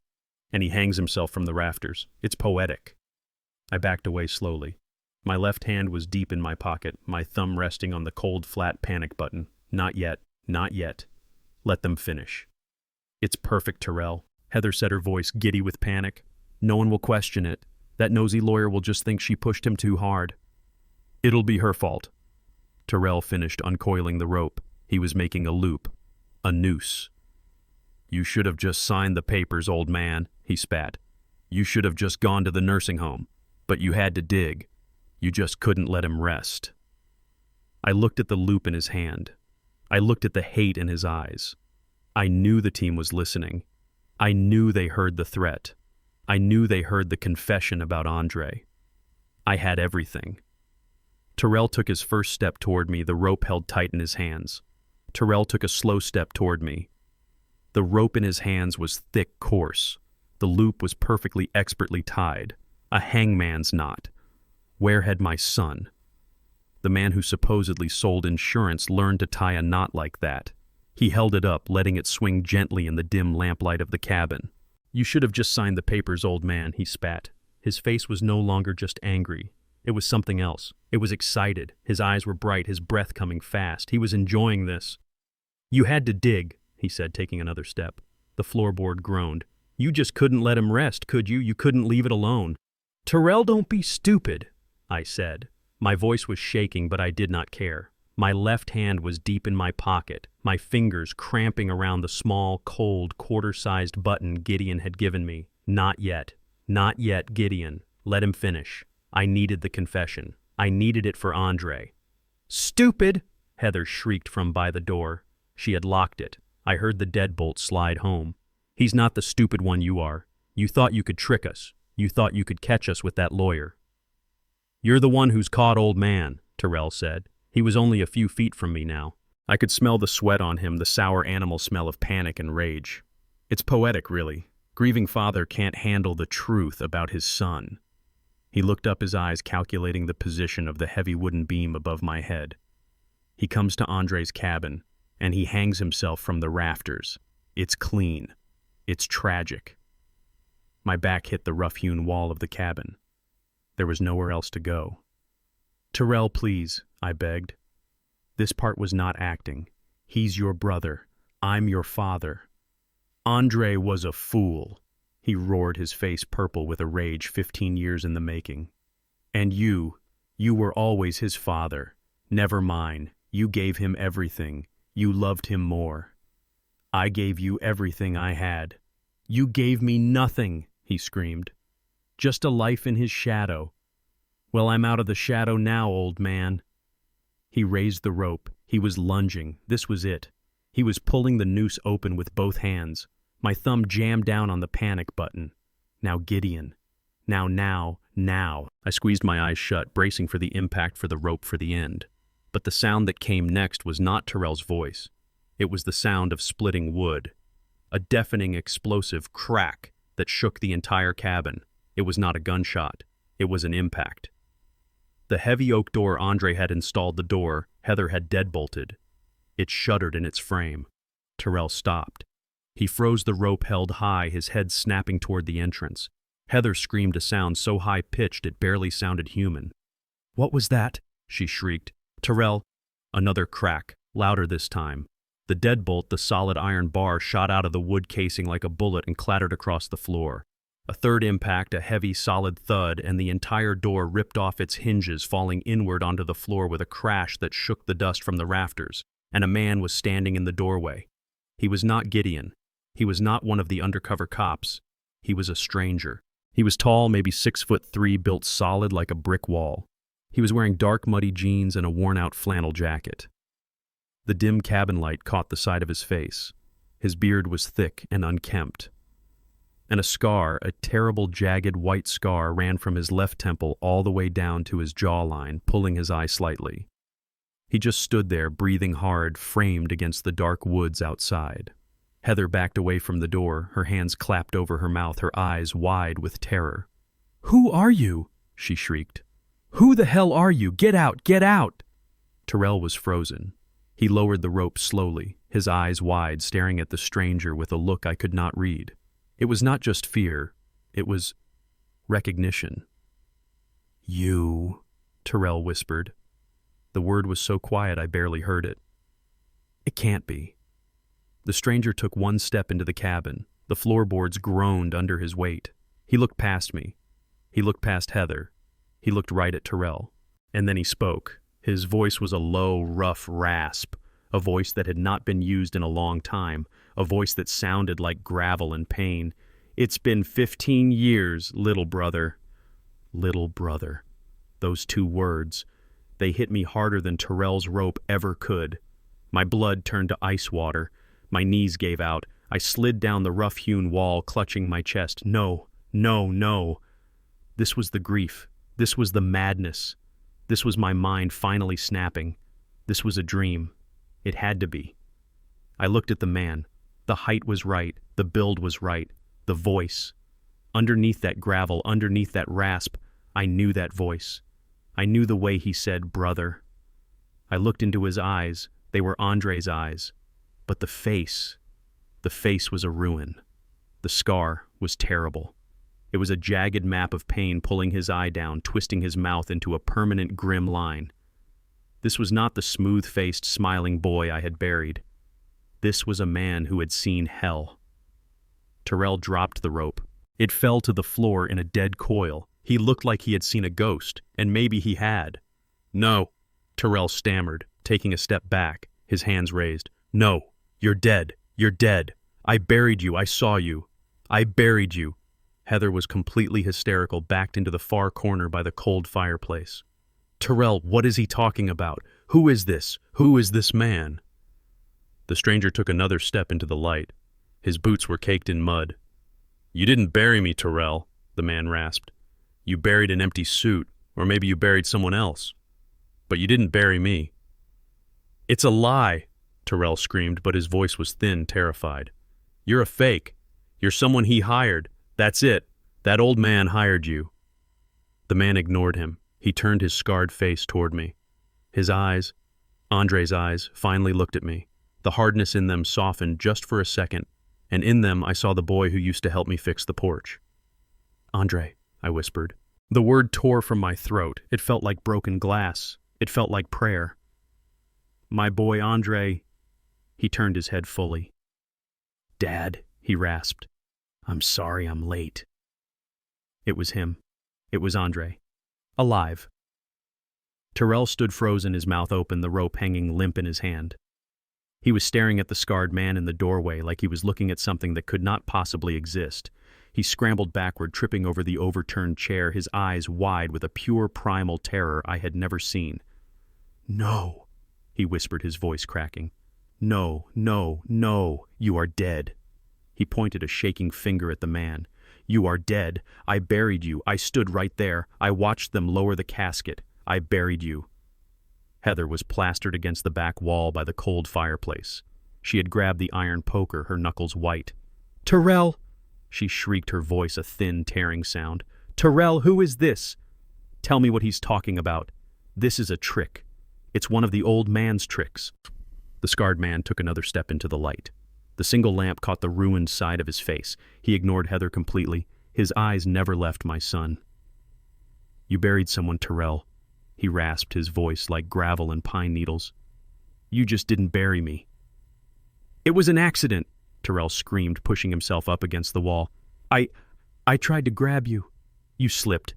and he hangs himself from the rafters. It's poetic." I backed away slowly. My left hand was deep in my pocket, my thumb resting on the cold, flat panic button. "Not yet. Not yet. Let them finish." "It's perfect, Terrell," Heather said, her voice giddy with panic. "No one will question it. That nosy lawyer will just think she pushed him too hard." "It'll be her fault." Terrell finished uncoiling the rope. He was making a loop. A noose. "You should have just signed the papers, old man," he spat. "You should have just gone to the nursing home. But you had to dig. You just couldn't let him rest." I looked at the loop in his hand. I looked at the hate in his eyes. I knew the team was listening. I knew they heard the threat. I knew they heard the confession about Andre. I had everything. Terrell took his first step toward me, the rope held tight in his hands. Terrell took a slow step toward me. The rope in his hands was thick, coarse. The loop was perfectly expertly tied. A hangman's knot. Where had my son? The man who supposedly sold insurance learned to tie a knot like that. He held it up, letting it swing gently in the dim lamplight of the cabin. "You should have just signed the papers, old man," he spat. His face was no longer just angry. It was something else. It was excited. His eyes were bright, his breath coming fast. He was enjoying this. "You had to dig," he said, taking another step. The floorboard groaned. "You just couldn't let him rest, could you? You couldn't leave it alone." "Terrell, don't be stupid," I said. My voice was shaking, but I did not care. My left hand was deep in my pocket, my fingers cramping around the small, cold, quarter-sized button Gideon had given me. "Not yet. Not yet, Gideon. Let him finish. I needed the confession. I needed it for Andre." "Stupid!" Heather shrieked from by the door. She had locked it. I heard the deadbolt slide home. "He's not the stupid one you are. You thought you could trick us. You thought you could catch us with that lawyer." "You're the one who's caught, old man," Terrell said. He was only a few feet from me now. I could smell the sweat on him, the sour animal smell of panic and rage. "It's poetic, really. Grieving father can't handle the truth about his son." He looked up, his eyes calculating the position of the heavy wooden beam above my head. "He comes to Andre's cabin, and he hangs himself from the rafters. It's clean. It's tragic." My back hit the rough-hewn wall of the cabin. There was nowhere else to go. "Terrell, please," I begged. "This part was not acting. He's your brother. I'm your father." "Andre was a fool," he roared, his face purple with a rage 15 years in the making. "And you were always his father. Never mine. You gave him everything. You loved him more. I gave you everything I had." "You gave me nothing," he screamed. "Just a life in his shadow." "Well, I'm out of the shadow now, old man." He raised the rope. He was lunging. This was it. He was pulling the noose open with both hands. My thumb jammed down on the panic button. Now Gideon. Now. I squeezed my eyes shut, bracing for the impact, for the rope, for the end. But the sound that came next was not Terrell's voice. It was the sound of splitting wood. A deafening, explosive crack that shook the entire cabin. It was not a gunshot. It was an impact. The heavy oak door Andre had installed, the door Heather had deadbolted. It shuddered in its frame. Terrell stopped. He froze, the rope held high, his head snapping toward the entrance. Heather screamed a sound so high-pitched it barely sounded human. "What was that?" she shrieked. "Terrell." Another crack, louder this time. The deadbolt, the solid iron bar, shot out of the wood casing like a bullet and clattered across the floor. A third impact, a heavy, solid thud, and the entire door ripped off its hinges, falling inward onto the floor with a crash that shook the dust from the rafters, and a man was standing in the doorway. He was not Gideon. He was not one of the undercover cops. He was a stranger. He was tall, maybe 6'3", built solid like a brick wall. He was wearing dark, muddy jeans and a worn-out flannel jacket. The dim cabin light caught the side of his face. His beard was thick and unkempt. And a scar, a terrible, jagged white scar, ran from his left temple all the way down to his jawline, pulling his eye slightly. He just stood there, breathing hard, framed against the dark woods outside. Heather backed away from the door, her hands clapped over her mouth, her eyes wide with terror. "Who are you?" she shrieked. "Who the hell are you? Get out! Get out!" Terrell was frozen. He lowered the rope slowly, his eyes wide, staring at the stranger with a look I could not read. It was not just fear, it was recognition. "You," Terrell whispered. The word was so quiet I barely heard it. "It can't be." The stranger took one step into the cabin. The floorboards groaned under his weight. He looked past me. He looked past Heather. He looked right at Terrell. And then he spoke. His voice was a low, rough rasp, a voice that had not been used in a long time, a voice that sounded like gravel and pain. "It's been 15 years, little brother." Little brother. Those two words. They hit me harder than Terrell's rope ever could. My blood turned to ice water. My knees gave out. I slid down the rough-hewn wall, clutching my chest. No, no, no. This was the grief. This was the madness. This was my mind finally snapping. This was a dream. It had to be. I looked at the man. The height was right. The build was right. The voice. Underneath that gravel, underneath that rasp, I knew that voice. I knew the way he said, "brother." I looked into his eyes. They were Andre's eyes. But the face was a ruin. The scar was terrible. It was a jagged map of pain pulling his eye down, twisting his mouth into a permanent grim line. This was not the smooth-faced, smiling boy I had buried. This was a man who had seen hell. Terrell dropped the rope. It fell to the floor in a dead coil. He looked like he had seen a ghost, and maybe he had. "No," Terrell stammered, taking a step back, his hands raised. "No. You're dead. You're dead. I buried you. I saw you. I buried you." Heather was completely hysterical, backed into the far corner by the cold fireplace. "Terrell, what is he talking about? Who is this? Who is this man?" The stranger took another step into the light. His boots were caked in mud. "You didn't bury me, Terrell," the man rasped. "You buried an empty suit, or maybe you buried someone else. But you didn't bury me." "It's a lie," Terrell screamed, but his voice was thin, terrified. "You're a fake. You're someone he hired. That's it. That old man hired you." The man ignored him. He turned his scarred face toward me. His eyes, Andre's eyes, finally looked at me. The hardness in them softened just for a second, and in them I saw the boy who used to help me fix the porch. "Andre," I whispered. The word tore from my throat. It felt like broken glass. It felt like prayer. "My boy Andre." He turned his head fully. "Dad," he rasped. "I'm sorry I'm late." It was him. It was Andre. Alive. Terrell stood frozen, his mouth open, the rope hanging limp in his hand. He was staring at the scarred man in the doorway like he was looking at something that could not possibly exist. He scrambled backward, tripping over the overturned chair, his eyes wide with a pure primal terror I had never seen. "No," he whispered, his voice cracking. "No, no, no, you are dead." He pointed a shaking finger at the man. "You are dead. I buried you. I stood right there. I watched them lower the casket. I buried you." Heather was plastered against the back wall by the cold fireplace. She had grabbed the iron poker, her knuckles white. "Terrell!" She shrieked, her voice a thin, tearing sound. "Terrell, who is this? Tell me what he's talking about. This is a trick. It's one of the old man's tricks." The scarred man took another step into the light. The single lamp caught the ruined side of his face. He ignored Heather completely. His eyes never left my son. "You buried someone, Terrell," he rasped, his voice like gravel and pine needles. "You just didn't bury me." "It was an accident," Terrell screamed, pushing himself up against the wall. I tried to grab you. You slipped.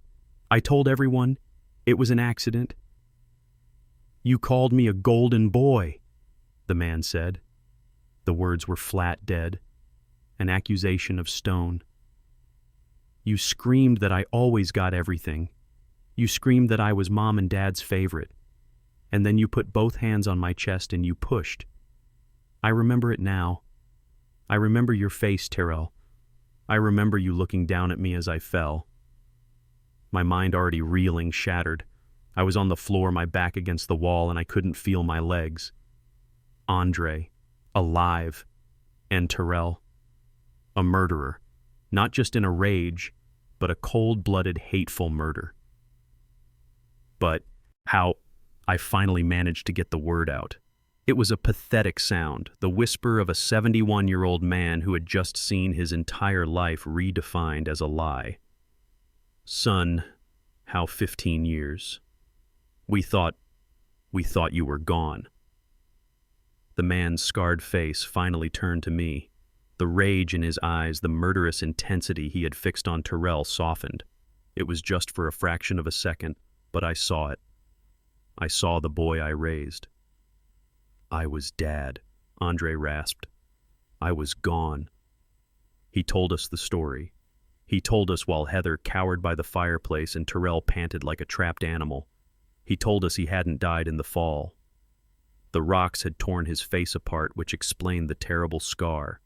I told everyone it was an accident. You called me a golden boy, the man said. The words were flat dead, an accusation of stone. You screamed that I always got everything. You screamed that I was Mom and Dad's favorite. And then you put both hands on my chest and you pushed. I remember it now. I remember your face, Terrell. I remember you looking down at me as I fell. My mind already reeling, shattered. I was on the floor, my back against the wall, and I couldn't feel my legs. Andre, alive, and Terrell, a murderer, not just in a rage, but a cold-blooded, hateful murder. But how I finally managed to get the word out. It was a pathetic sound, the whisper of a 71-year-old man who had just seen his entire life redefined as a lie. Son, how 15 years? We thought you were gone. The man's scarred face finally turned to me. The rage in his eyes, the murderous intensity he had fixed on Terrell softened. It was just for a fraction of a second, but I saw it. I saw the boy I raised. I was Dad, Andre rasped. I was gone. He told us the story. He told us while Heather cowered by the fireplace and Terrell panted like a trapped animal. He told us he hadn't died in the fall. The rocks had torn his face apart, which explained the terrible scar.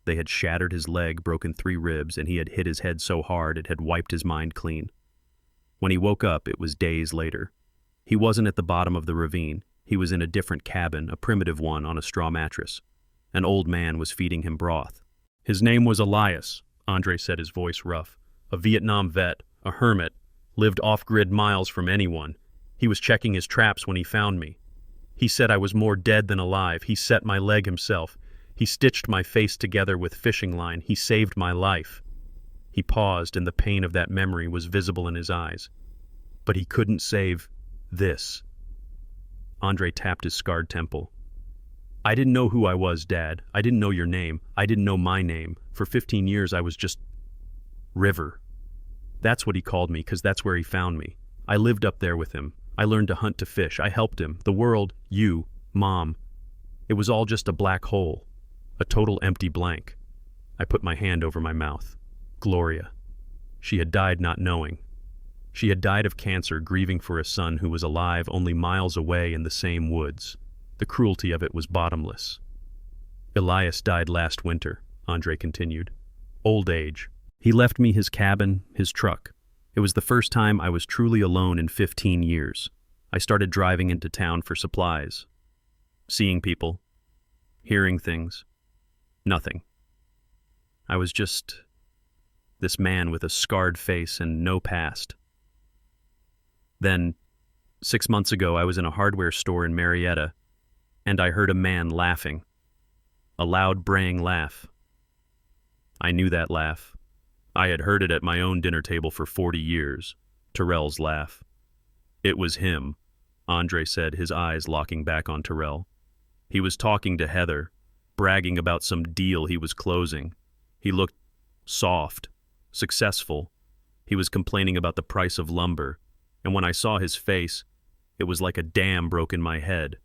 They had shattered his leg, broken 3 ribs, and he had hit his head so hard it had wiped his mind clean. When he woke up, it was days later. He wasn't at the bottom of the ravine. He was in a different cabin, a primitive one on a straw mattress. An old man was feeding him broth. His name was Elias, Andre said, his voice rough. A Vietnam vet, a hermit, lived off-grid miles from anyone. He was checking his traps when he found me. He said I was more dead than alive. He set my leg himself. He stitched my face together with fishing line. He saved my life. He paused, and the pain of that memory was visible in his eyes. But he couldn't save this. Andre tapped his scarred temple. I didn't know who I was, Dad. I didn't know your name. I didn't know my name. For 15 years, I was just River. That's what he called me, because that's where he found me. I lived up there with him. I learned to hunt, to fish. I helped him. The world, you, Mom. It was all just a black hole. A total empty blank. I put my hand over my mouth. Gloria. She had died not knowing. She had died of cancer, grieving for a son who was alive only miles away in the same woods. The cruelty of it was bottomless. Elias died last winter, Andre continued. Old age. He left me his cabin, his truck. It was the first time I was truly alone in 15 years. I started driving into town for supplies. Seeing people. Hearing things. Nothing. I was just this man with a scarred face and no past. Then, 6 months ago, I was in a hardware store in Marietta, and I heard a man laughing. A loud, braying laugh. I knew that laugh. I had heard it at my own dinner table for 40 years. Terrell's laugh. It was him, Andre said, his eyes locking back on Terrell. He was talking to Heather, bragging about some deal he was closing. He looked soft, successful. He was complaining about the price of lumber, and when I saw his face, it was like a dam broke in my head.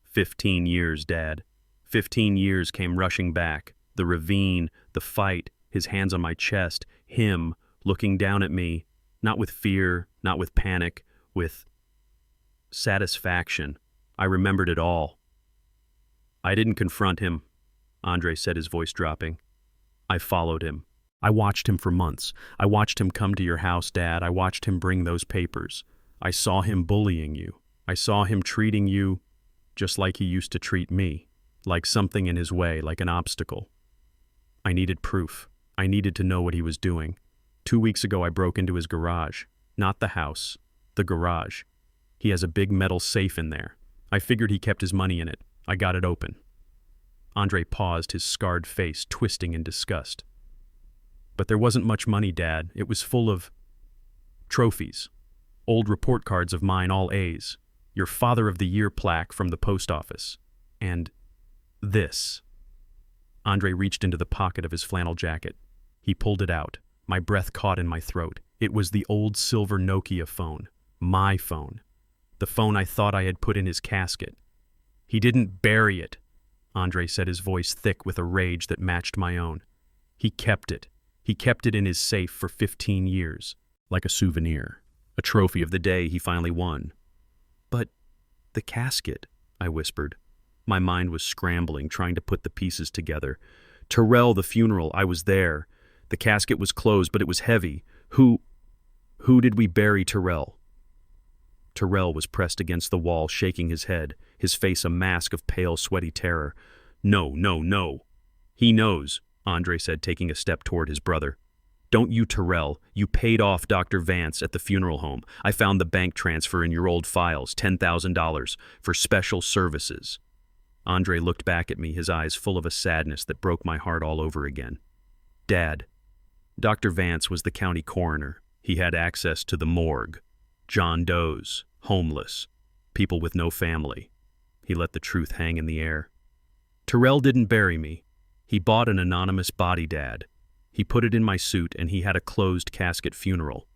15 years, Dad. 15 years came rushing back. The ravine, the fight, his hands on my chest, him looking down at me, not with fear, not with panic, with satisfaction. I remembered it all. I didn't confront him, Andre said, his voice dropping. I followed him. I watched him for months. I watched him come to your house, Dad. I watched him bring those papers. I saw him bullying you. I saw him treating you just like he used to treat me, like something in his way, like an obstacle. I needed proof. I needed to know what he was doing. 2 weeks ago, I broke into his garage. Not the house, the garage. He has a big metal safe in there. I figured he kept his money in it. I got it open. Andre paused, his scarred face twisting in disgust. But there wasn't much money, Dad. It was full of trophies. Old report cards of mine, all A's. Your Father of the Year plaque from the post office. And this. Andre reached into the pocket of his flannel jacket. He pulled it out. My breath caught in my throat. It was the old silver Nokia phone. My phone. The phone I thought I had put in his casket. He didn't bury it, Andre said, his voice thick with a rage that matched my own. He kept it. He kept it in his safe for 15 years, like a souvenir, a trophy of the day he finally won. But the casket, I whispered. My mind was scrambling, trying to put the pieces together. Terrell, the funeral, I was there. The casket was closed, but it was heavy. Who did we bury Terrell? Terrell was pressed against the wall, shaking his head, his face a mask of pale, sweaty terror. No, no, no. He knows, Andre said, taking a step toward his brother. Don't you, Terrell. You paid off Dr. Vance at the funeral home. I found the bank transfer in your old files, $10,000, for special services. Andre looked back at me, his eyes full of a sadness that broke my heart all over again. Dad. Dr. Vance was the county coroner. He had access to the morgue. John Doe's, homeless, people with no family. He let the truth hang in the air. Terrell didn't bury me. He bought an anonymous body, Dad. He put it in my suit, and he had a closed casket funeral.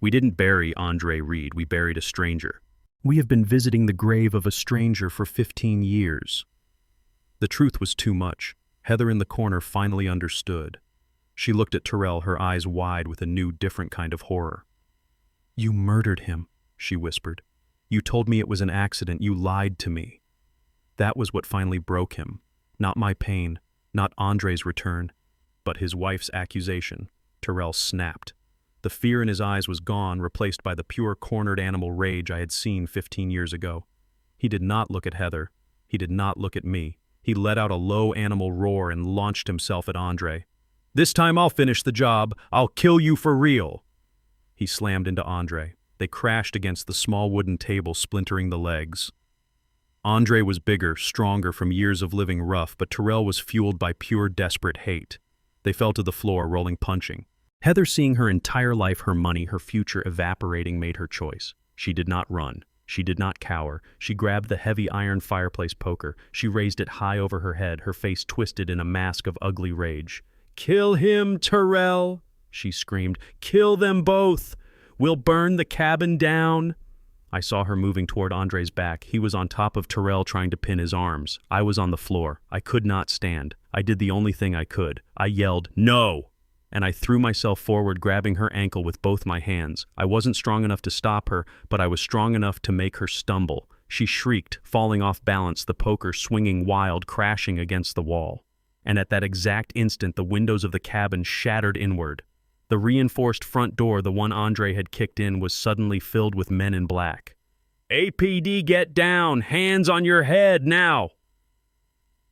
We didn't bury Andre Reed, we buried a stranger. We have been visiting the grave of a stranger for 15 years. The truth was too much. Heather in the corner finally understood. She looked at Terrell, her eyes wide with a new, different kind of horror. You murdered him, she whispered. You told me it was an accident. You lied to me. That was what finally broke him. Not my pain, not Andre's return, but his wife's accusation. Terrell snapped. The fear in his eyes was gone, replaced by the pure cornered animal rage I had seen 15 years ago. He did not look at Heather. He did not look at me. He let out a low animal roar and launched himself at Andre. This time I'll finish the job. I'll kill you for real. He slammed into Andre. They crashed against the small wooden table, splintering the legs. Andre was bigger, stronger from years of living rough, but Terrell was fueled by pure, desperate hate. They fell to the floor, rolling, punching. Heather, seeing her entire life, her money, her future evaporating, made her choice. She did not run. She did not cower. She grabbed the heavy iron fireplace poker. She raised it high over her head, her face twisted in a mask of ugly rage. Kill him, Terrell, she screamed. Kill them both. We'll burn the cabin down. I saw her moving toward Andre's back. He was on top of Terrell, trying to pin his arms. I was on the floor. I could not stand. I did the only thing I could. I yelled, "No!" And I threw myself forward, grabbing her ankle with both my hands. I wasn't strong enough to stop her, but I was strong enough to make her stumble. She shrieked, falling off balance, the poker swinging wild, crashing against the wall. And at that exact instant, the windows of the cabin shattered inward. The reinforced front door, the one Andre had kicked in, was suddenly filled with men in black. APD, get down! Hands on your head, now!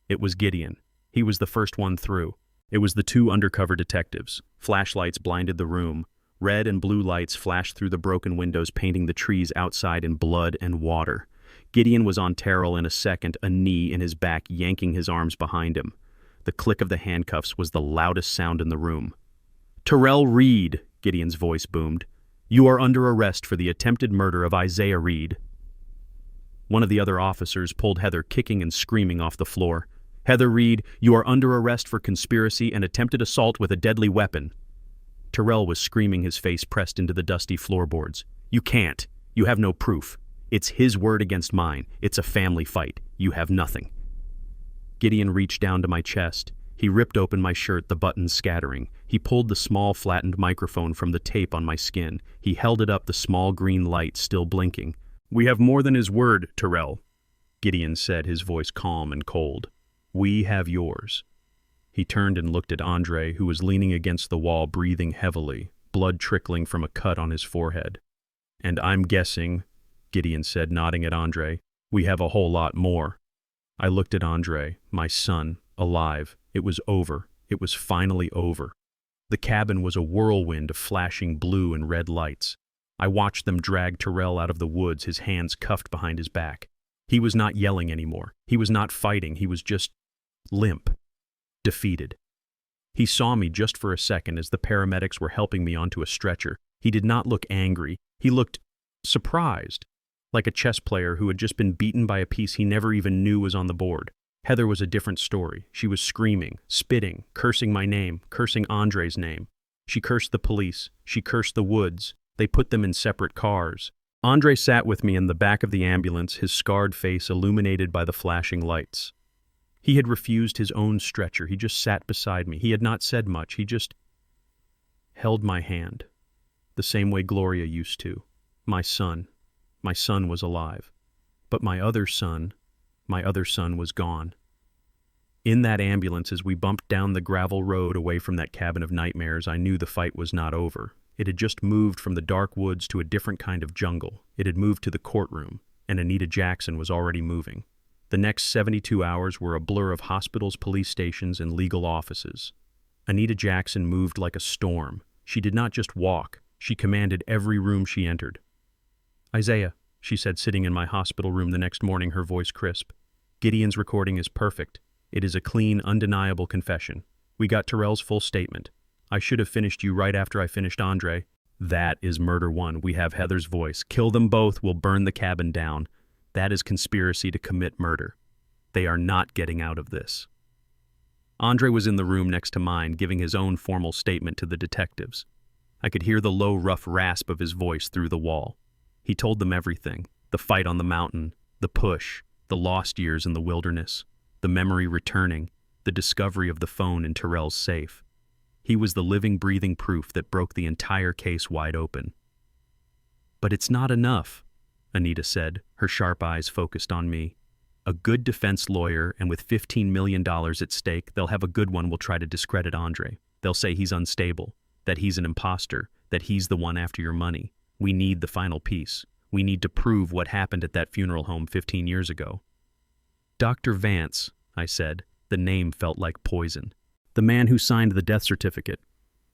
It was Gideon. He was the first one through. It was the two undercover detectives. Flashlights blinded the room. Red and blue lights flashed through the broken windows, painting the trees outside in blood and water. Gideon was on Terrell in a second, a knee in his back, yanking his arms behind him. The click of the handcuffs was the loudest sound in the room. Terrell Reed, Gideon's voice boomed. You are under arrest for the attempted murder of Isaiah Reed. One of the other officers pulled Heather, kicking and screaming, off the floor. Heather Reed, you are under arrest for conspiracy and attempted assault with a deadly weapon. Terrell was screaming, his face pressed into the dusty floorboards. You can't. You have no proof. It's his word against mine. It's a family fight. You have nothing. Gideon reached down to my chest. He ripped open my shirt, the buttons scattering. He pulled the small, flattened microphone from the tape on my skin. He held it up, the small green light still blinking. We have more than his word, Terrell, Gideon said, his voice calm and cold. We have yours. He turned and looked at Andre, who was leaning against the wall, breathing heavily, blood trickling from a cut on his forehead. And I'm guessing, Gideon said, nodding at Andre, we have a whole lot more. I looked at Andre, my son, alive. It was over. It was finally over. The cabin was a whirlwind of flashing blue and red lights. I watched them drag Terrell out of the woods, his hands cuffed behind his back. He was not yelling anymore. He was not fighting. He was just limp, defeated. He saw me just for a second as the paramedics were helping me onto a stretcher. He did not look angry. He looked surprised, like a chess player who had just been beaten by a piece he never even knew was on the board. Heather was a different story. She was screaming, spitting, cursing my name, cursing Andre's name. She cursed the police. She cursed the woods. They put them in separate cars. Andre sat with me in the back of the ambulance, his scarred face illuminated by the flashing lights. He had refused his own stretcher. He just sat beside me. He had not said much. He just held my hand, the same way Gloria used to. My son was alive. But my other son was gone. In that ambulance, as we bumped down the gravel road away from that cabin of nightmares, I knew the fight was not over. It had just moved from the dark woods to a different kind of jungle. It had moved to the courtroom, and Anita Jackson was already moving. The next 72 hours were a blur of hospitals, police stations, and legal offices. Anita Jackson moved like a storm. She did not just walk. She commanded every room she entered. "Isaiah," she said, sitting in my hospital room the next morning, her voice crisp. "Gideon's recording is perfect. It is a clean, undeniable confession. We got Terrell's full statement. I should have finished you right after I finished Andre. That is murder one. We have Heather's voice. Kill them both. We'll burn the cabin down. That is conspiracy to commit murder. They are not getting out of this." Andre was in the room next to mine, giving his own formal statement to the detectives. I could hear the low, rough rasp of his voice through the wall. He told them everything: the fight on the mountain, the push, the lost years in the wilderness, the memory returning, the discovery of the phone in Terrell's safe. He was the living, breathing proof that broke the entire case wide open. "But it's not enough," Anita said, her sharp eyes focused on me. "A good defense lawyer, and with $15 million at stake, they'll have a good one will try to discredit Andre. They'll say he's unstable, that he's an imposter, that he's the one after your money. We need the final piece. We need to prove what happened at that funeral home 15 years ago." "Dr. Vance," I said. The name felt like poison. "The man who signed the death certificate."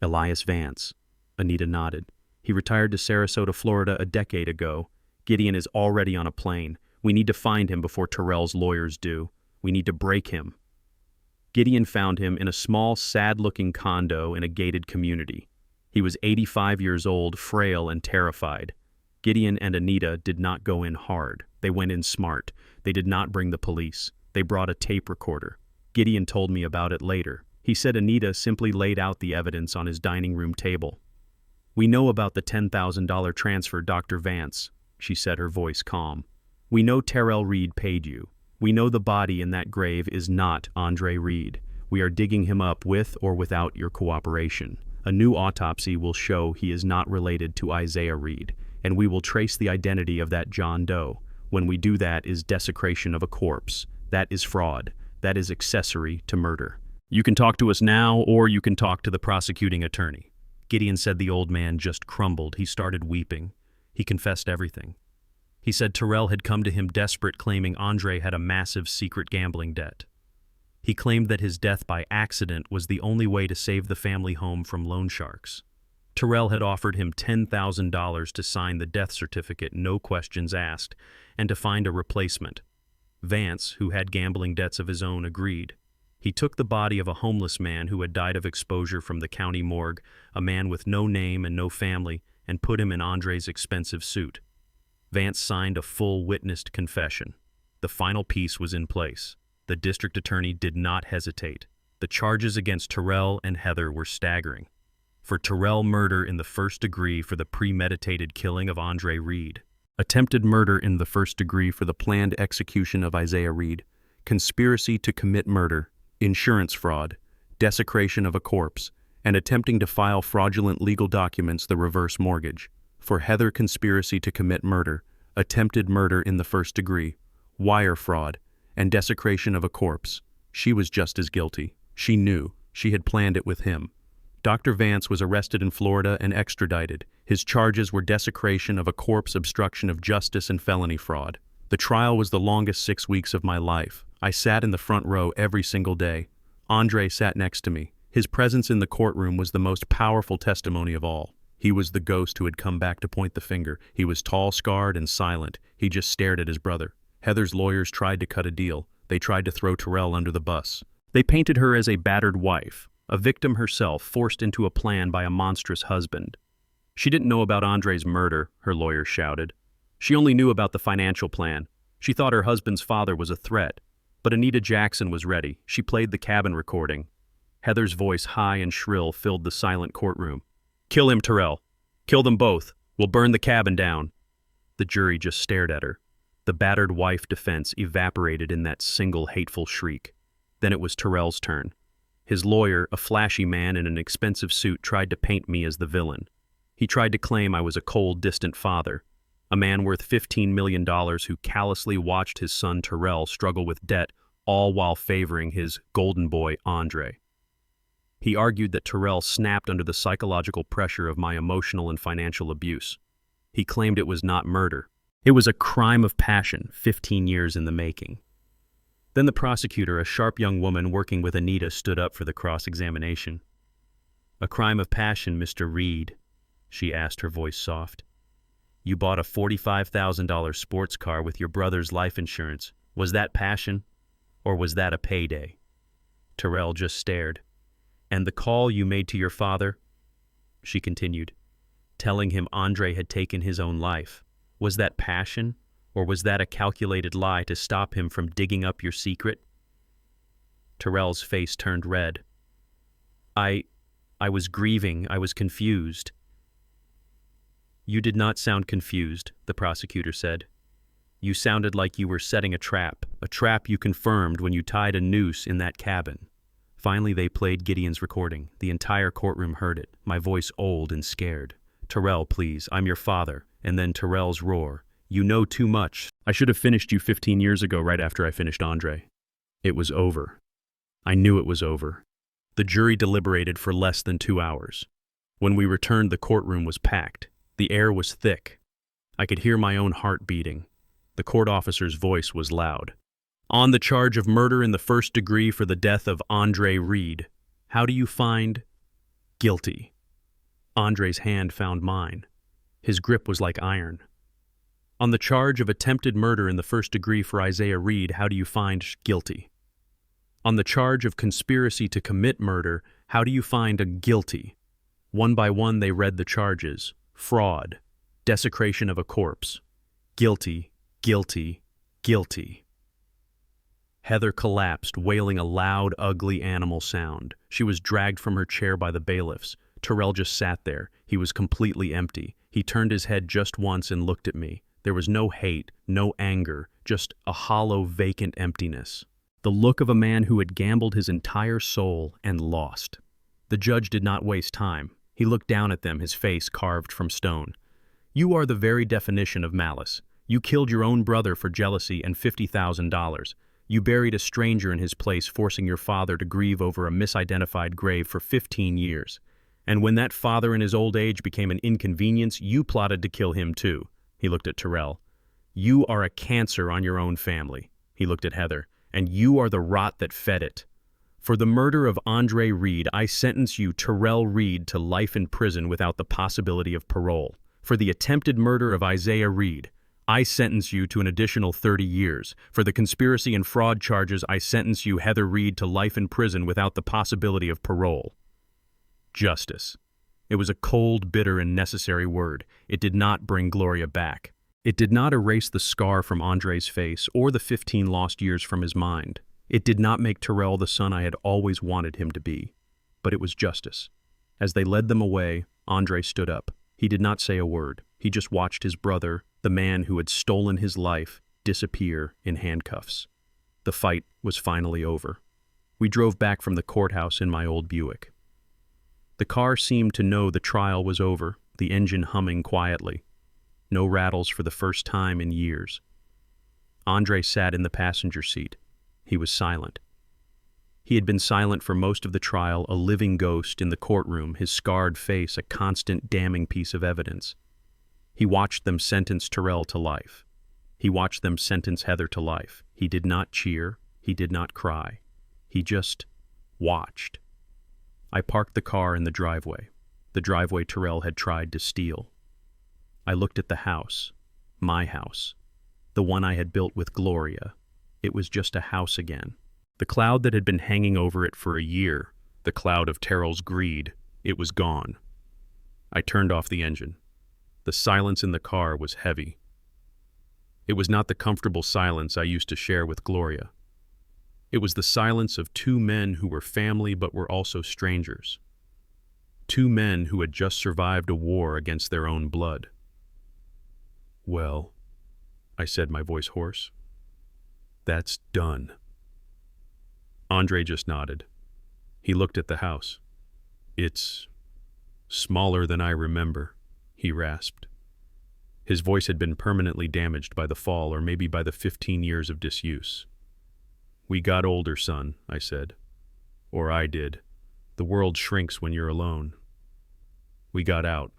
"Elias Vance." Anita nodded. "He retired to Sarasota, Florida a decade ago. Gideon is already on a plane. We need to find him before Terrell's lawyers do. We need to break him." Gideon found him in a small, sad-looking condo in a gated community. He was 85 years old, frail and terrified. Gideon and Anita did not go in hard. They went in smart. They did not bring the police. They brought a tape recorder. Gideon told me about it later. He said Anita simply laid out the evidence on his dining room table. "We know about the $10,000 transfer, Dr. Vance," she said, her voice calm. "We know Terrell Reed paid you. We know the body in that grave is not Andre Reed. We are digging him up with or without your cooperation. A new autopsy will show he is not related to Isaiah Reed, and we will trace the identity of that John Doe. When we do that is desecration of a corpse. That is fraud. That is accessory to murder. You can talk to us now, or you can talk to the prosecuting attorney." Gideon said the old man just crumbled. He started weeping. He confessed everything. He said Terrell had come to him desperate, claiming Andre had a massive secret gambling debt. He claimed that his death by accident was the only way to save the family home from loan sharks. Terrell had offered him $10,000 to sign the death certificate, no questions asked, and to find a replacement. Vance, who had gambling debts of his own, agreed. He took the body of a homeless man who had died of exposure from the county morgue, a man with no name and no family, and put him in Andre's expensive suit. Vance signed a full witnessed confession. The final piece was in place. The district attorney did not hesitate. The charges against Terrell and Heather were staggering. For Terrell, murder in the first degree for the premeditated killing of Andre Reed. Attempted murder in the first degree for the planned execution of Isaiah Reed. Conspiracy to commit murder. Insurance fraud. Desecration of a corpse. And attempting to file fraudulent legal documents, the reverse mortgage. For Heather, conspiracy to commit murder. Attempted murder in the first degree. Wire fraud. And desecration of a corpse. She was just as guilty. She knew. She had planned it with him. Dr. Vance was arrested in Florida and extradited. His charges were desecration of a corpse, obstruction of justice, and felony fraud. The trial was the longest 6 weeks of my life. I sat in the front row every single day. Andre sat next to me. His presence in the courtroom was the most powerful testimony of all. He was the ghost who had come back to point the finger. He was tall, scarred, and silent. He just stared at his brother. Heather's lawyers tried to cut a deal. They tried to throw Terrell under the bus. They painted her as a battered wife, a victim herself forced into a plan by a monstrous husband. She didn't know about Andre's murder, her lawyers shouted. She only knew about the financial plan. She thought her husband's father was a threat. But Anita Jackson was ready. She played the cabin recording. Heather's voice, high and shrill, filled the silent courtroom. "Kill him, Terrell. Kill them both. We'll burn the cabin down." The jury just stared at her. The battered wife defense evaporated in that single hateful shriek. Then it was Terrell's turn. His lawyer, a flashy man in an expensive suit, tried to paint me as the villain. He tried to claim I was a cold, distant father, a man worth $15 million who callously watched his son Terrell struggle with debt, all while favoring his golden boy, Andre. He argued that Terrell snapped under the psychological pressure of my emotional and financial abuse. He claimed it was not murder. It was a crime of passion, 15 years in the making. Then the prosecutor, a sharp young woman working with Anita, stood up for the cross-examination. "A crime of passion, Mr. Reed," she asked, her voice soft. "You bought a $45,000 sports car with your brother's life insurance. Was that passion? Or was that a payday?" Terrell just stared. "And the call you made to your father," she continued, "telling him Andre had taken his own life. Was that passion, or was that a calculated lie to stop him from digging up your secret?" Terrell's face turned red. I was grieving. I was confused." "You did not sound confused," the prosecutor said. "You sounded like you were setting a trap you confirmed when you tied a noose in that cabin." Finally, they played Gideon's recording. The entire courtroom heard it, my voice old and scared. "Terrell, please, I'm your father." And then Terrell's roar. "You know too much. I should have finished you 15 years ago, right after I finished Andre." It was over. I knew it was over. The jury deliberated for less than 2 hours. When we returned, the courtroom was packed. The air was thick. I could hear my own heart beating. The court officer's voice was loud. "On the charge of murder in the first degree for the death of Andre Reed, how do you find guilty?" Andre's hand found mine. His grip was like iron. "On the charge of attempted murder in the first degree for Isaiah Reed, how do you find guilty?" "On the charge of conspiracy to commit murder, how do you find a guilty?" One by one they read the charges. Fraud, desecration of a corpse. Guilty, guilty, guilty. Heather collapsed, wailing a loud, ugly animal sound. She was dragged from her chair by the bailiffs. Terrell just sat there. He was completely empty. He turned his head just once and looked at me. There was no hate, no anger, just a hollow, vacant emptiness. The look of a man who had gambled his entire soul and lost. The judge did not waste time. He looked down at them, his face carved from stone. "You are the very definition of malice. You killed your own brother for jealousy and $50,000. You buried a stranger in his place, forcing your father to grieve over a misidentified grave for 15 years. And when that father in his old age became an inconvenience, you plotted to kill him too." He looked at Terrell. "You are a cancer on your own family." He looked at Heather. "And you are the rot that fed it. For the murder of Andre Reed, I sentence you, Terrell Reed, to life in prison without the possibility of parole. For the attempted murder of Isaiah Reed, I sentence you to an additional 30 years. For the conspiracy and fraud charges, I sentence you, Heather Reed, to life in prison without the possibility of parole." Justice. It was a cold, bitter, and necessary word. It did not bring Gloria back. It did not erase the scar from Andre's face or the 15 lost years from his mind. It did not make Terrell the son I had always wanted him to be. But it was justice. As they led them away, Andre stood up. He did not say a word. He just watched his brother, the man who had stolen his life, disappear in handcuffs. The fight was finally over. We drove back from the courthouse in my old Buick. The car seemed to know the trial was over, the engine humming quietly. No rattles for the first time in years. Andre sat in the passenger seat. He was silent. He had been silent for most of the trial, a living ghost in the courtroom, his scarred face a constant damning piece of evidence. He watched them sentence Terrell to life. He watched them sentence Heather to life. He did not cheer. He did not cry. He just watched. I parked the car in the driveway Terrell had tried to steal. I looked at the house, my house, the one I had built with Gloria. It was just a house again. The cloud that had been hanging over it for a year, the cloud of Terrell's greed, it was gone. I turned off the engine. The silence in the car was heavy. It was not the comfortable silence I used to share with Gloria. It was the silence of two men who were family but were also strangers. Two men who had just survived a war against their own blood. "Well," I said, my voice hoarse, "that's done." Andre just nodded. He looked at the house. "It's smaller than I remember," he rasped. His voice had been permanently damaged by the fall, or maybe by the 15 years of disuse. "We got older, son," I said. "Or I did. The world shrinks when you're alone." We got out.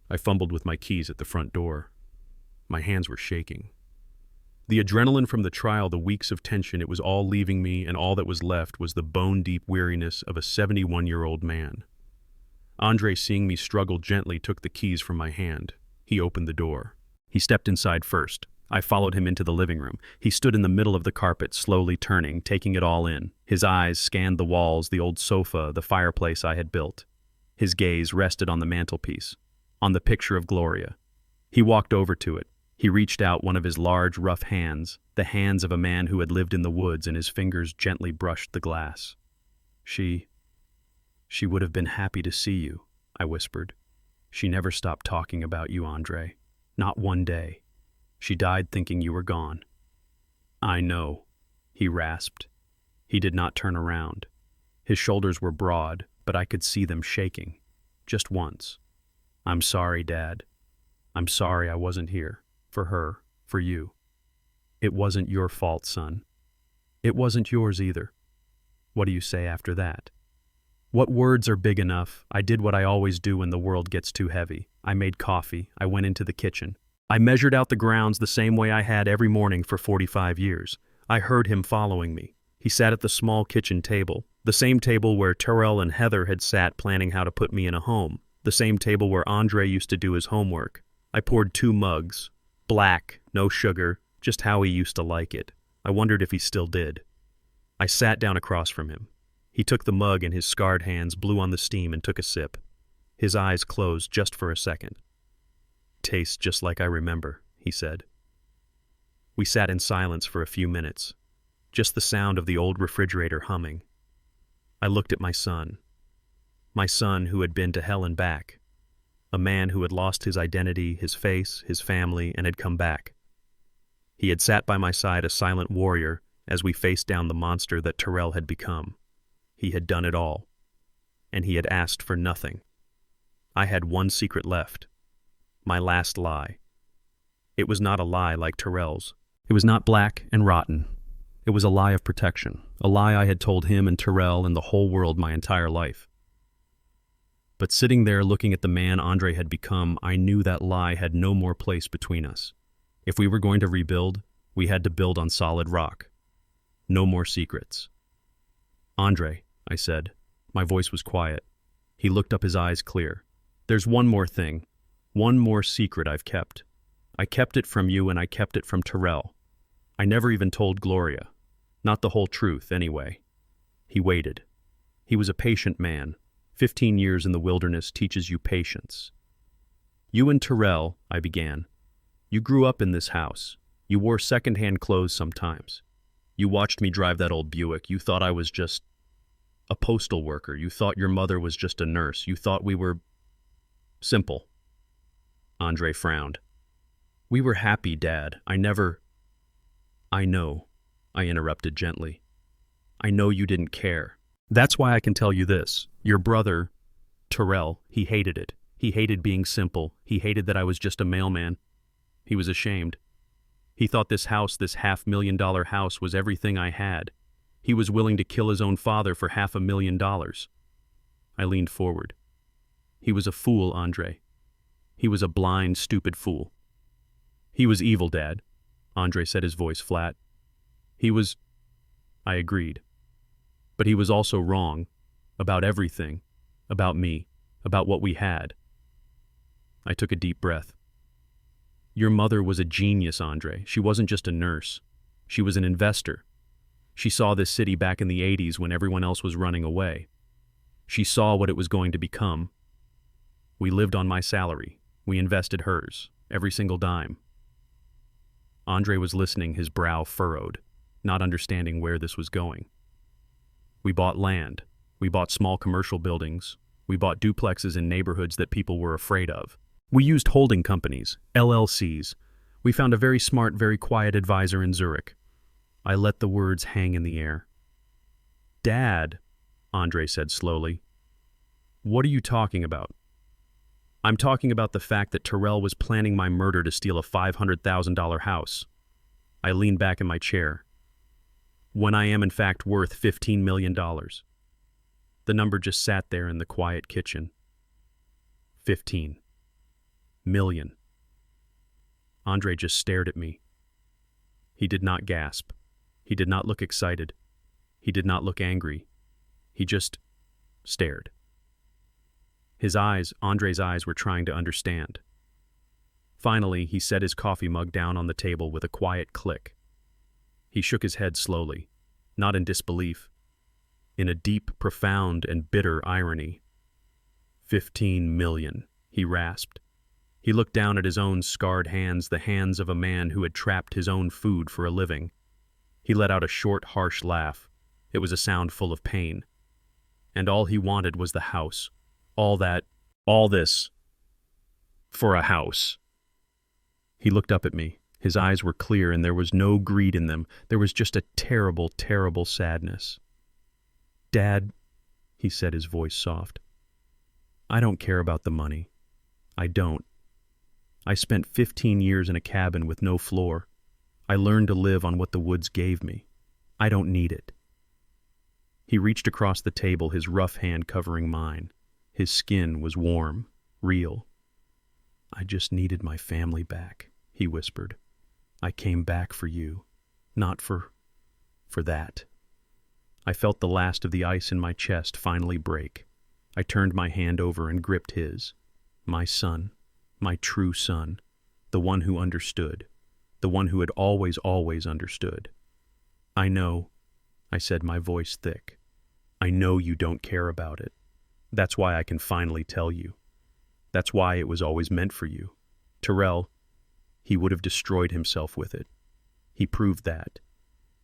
I fumbled with my keys at the front door. My hands were shaking. The adrenaline from the trial, the weeks of tension, it was all leaving me, and all that was left was the bone-deep weariness of a 71-year-old man. Andre, seeing me struggle gently, took the keys from my hand. He opened the door. He stepped inside first. I followed him into the living room. He stood in the middle of the carpet, slowly turning, taking it all in. His eyes scanned the walls, the old sofa, the fireplace I had built. His gaze rested on the mantelpiece, on the picture of Gloria. He walked over to it. He reached out one of his large, rough hands, the hands of a man who had lived in the woods, and his fingers gently brushed the glass. She would have been happy to see you," I whispered. "She never stopped talking about you, Andre. Not one day. She died thinking you were gone." "I know," he rasped. He did not turn around. His shoulders were broad, but I could see them shaking. Just once. "I'm sorry, Dad. I'm sorry I wasn't here. For her. For you. It wasn't your fault, son. It wasn't yours either." What do you say after that? What words are big enough? I did what I always do when the world gets too heavy. I made coffee. I went into the kitchen. I measured out the grounds the same way I had every morning for 45 years. I heard him following me. He sat at the small kitchen table, the same table where Terrell and Heather had sat planning how to put me in a home, the same table where Andre used to do his homework. I poured 2 mugs, black, no sugar, just how he used to like it. I wondered if he still did. I sat down across from him. He took the mug in his scarred hands, blew on the steam, and took a sip. His eyes closed just for a second. "Tastes just like I remember," he said. We sat in silence for a few minutes, just the sound of the old refrigerator humming. I looked at my son who had been to hell and back, a man who had lost his identity, his face, his family, and had come back. He had sat by my side, a silent warrior, as we faced down the monster that Terrell had become. He had done it all, and he had asked for nothing. I had one secret left, my last lie. It was not a lie like Terrell's. It was not black and rotten. It was a lie of protection, a lie I had told him and Terrell and the whole world my entire life. But sitting there looking at the man Andre had become, I knew that lie had no more place between us. If we were going to rebuild, we had to build on solid rock. No more secrets. "Andre," I said. My voice was quiet. He looked up, his eyes clear. "There's one more thing, one more secret I've kept. I kept it from you and I kept it from Terrell. I never even told Gloria. Not the whole truth, anyway." He waited. He was a patient man. 15 years in the wilderness teaches you patience. "You and Terrell," I began. "You grew up in this house. You wore second-hand clothes sometimes. You watched me drive that old Buick. You thought I was just a postal worker. You thought your mother was just a nurse. You thought we were simple." Andre frowned. "We were happy, Dad. I know," I interrupted gently. "I know you didn't care. That's why I can tell you this. Your brother, Terrell, he hated it. He hated being simple. He hated that I was just a mailman. He was ashamed. He thought this house, this $500,000 house, was everything I had. He was willing to kill his own father for $500,000. I leaned forward. "He was a fool, Andre. He was a blind, stupid fool." "He was evil, Dad," Andre said, his voice flat. I agreed. "But he was also wrong. About everything. About me. About what we had." I took a deep breath. "Your mother was a genius, Andre. She wasn't just a nurse. She was an investor. She saw this city back in the 80s when everyone else was running away. She saw what it was going to become. We lived on my salary. We invested hers, every single dime." Andre was listening, his brow furrowed, not understanding where this was going. We bought land. We bought small commercial buildings. We bought duplexes in neighborhoods that people were afraid of. We used holding companies, LLCs. We found a very smart, very quiet advisor in Zurich. I let the words hang in the air. Dad, Andre said slowly, what are you talking about? I'm talking about the fact that Terrell was planning my murder to steal a $500,000 house. I leaned back in my chair. When I am in fact worth $15 million. The number just sat there in the quiet kitchen. 15 million. Andre just stared at me. He did not gasp. He did not look excited. He did not look angry. He just stared. His eyes, Andre's eyes, were trying to understand. Finally, he set his coffee mug down on the table with a quiet click. He shook his head slowly, not in disbelief, in a deep, profound, and bitter irony. 15 million, he rasped. He looked down at his own scarred hands, the hands of a man who had trapped his own food for a living. He let out a short, harsh laugh. It was a sound full of pain. And all he wanted was the house. All this, for a house. He looked up at me. His eyes were clear and there was no greed in them. There was just a terrible, terrible sadness. Dad, he said, his voice soft. I don't care about the money. I don't. I spent 15 years in a cabin with no floor. I learned to live on what the woods gave me. I don't need it. He reached across the table, his rough hand covering mine. His skin was warm, real. I just needed my family back, he whispered. I came back for you, not for that. I felt the last of the ice in my chest finally break. I turned my hand over and gripped his. My son, my true son, the one who understood, the one who had always, always understood. I know, I said, my voice thick. I know you don't care about it. That's why I can finally tell you. That's why it was always meant for you. Terrell, he would have destroyed himself with it. He proved that.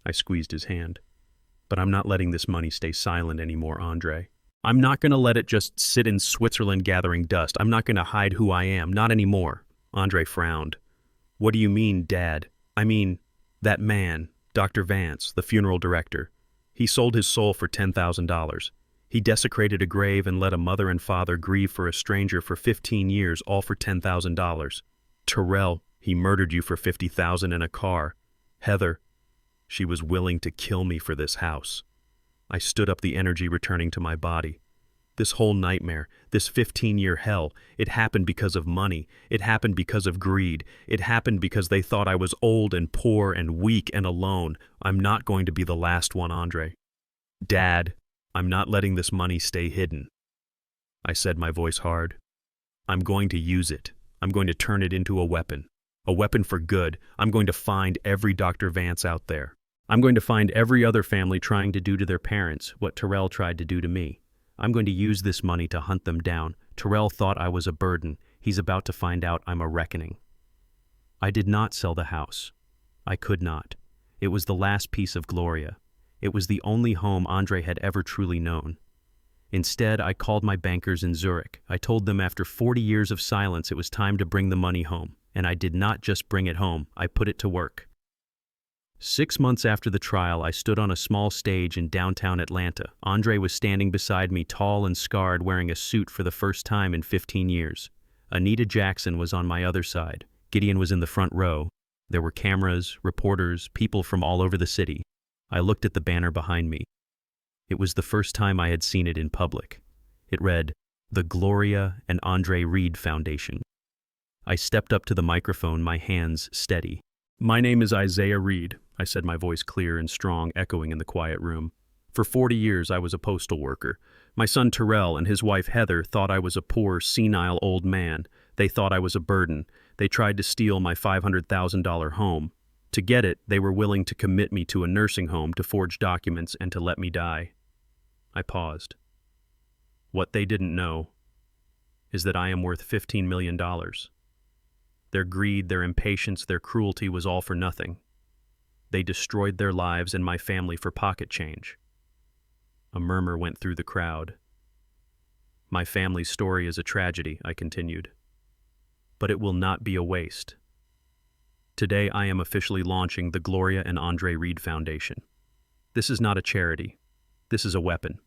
I squeezed his hand. But I'm not letting this money stay silent anymore, Andre. I'm not going to let it just sit in Switzerland gathering dust. I'm not going to hide who I am, not anymore. Andre frowned. What do you mean, Dad? I mean, that man, Dr. Vance, the funeral director. He sold his soul for $10,000. He desecrated a grave and let a mother and father grieve for a stranger for 15 years, all for $10,000. Terrell, he murdered you for $50,000 in a car. Heather, she was willing to kill me for this house. I stood up, the energy returning to my body. This whole nightmare, this 15-year hell, it happened because of money. It happened because of greed. It happened because they thought I was old and poor and weak and alone. I'm not going to be the last one, Andre. Dad, I'm not letting this money stay hidden. I said, my voice hard. I'm going to use it. I'm going to turn it into a weapon for good. I'm going to find every Dr. Vance out there. I'm going to find every other family trying to do to their parents what Terrell tried to do to me. I'm going to use this money to hunt them down. Terrell thought I was a burden. He's about to find out I'm a reckoning. I did not sell the house. I could not. It was the last piece of Gloria. It was the only home Andre had ever truly known. Instead, I called my bankers in Zurich. I told them after 40 years of silence it was time to bring the money home. And I did not just bring it home, I put it to work. 6 months after the trial, I stood on a small stage in downtown Atlanta. Andre was standing beside me, tall and scarred, wearing a suit for the first time in 15 years. Anita Jackson was on my other side. Gideon was in the front row. There were cameras, reporters, people from all over the city. I looked at the banner behind me. It was the first time I had seen it in public. It read, "The Gloria and Andre Reed Foundation." I stepped up to the microphone, my hands steady. My name is Isaiah Reed, I said, my voice clear and strong, echoing in the quiet room. For 40 years, I was a postal worker. My son Terrell and his wife Heather thought I was a poor, senile old man. They thought I was a burden. They tried to steal my $500,000 home. To get it, they were willing to commit me to a nursing home, to forge documents, and to let me die. I paused. What they didn't know is that I am worth $15 million. Their greed, their impatience, their cruelty was all for nothing. They destroyed their lives and my family for pocket change. A murmur went through the crowd. My family's story is a tragedy, I continued. But it will not be a waste. Today I am officially launching the Gloria and Andre Reed Foundation. This is not a charity. This is a weapon.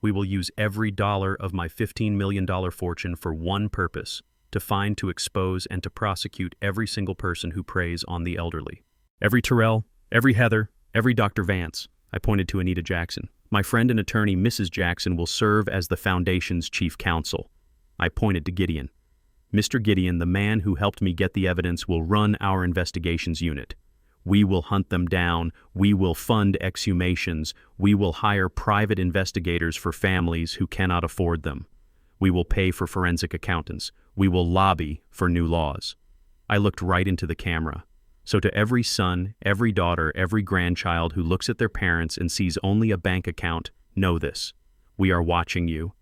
We will use every dollar of my $15 million fortune for one purpose: to find, to expose, and to prosecute every single person who preys on the elderly. Every Terrell, every Heather, every Dr. Vance. I pointed to Anita Jackson. My friend and attorney, Mrs. Jackson, will serve as the foundation's chief counsel. I pointed to Gideon. Mr. Gideon, the man who helped me get the evidence, will run our investigations unit. We will hunt them down. We will fund exhumations. We will hire private investigators for families who cannot afford them. We will pay for forensic accountants. We will lobby for new laws. I looked right into the camera. So to every son, every daughter, every grandchild who looks at their parents and sees only a bank account, know this: we are watching you,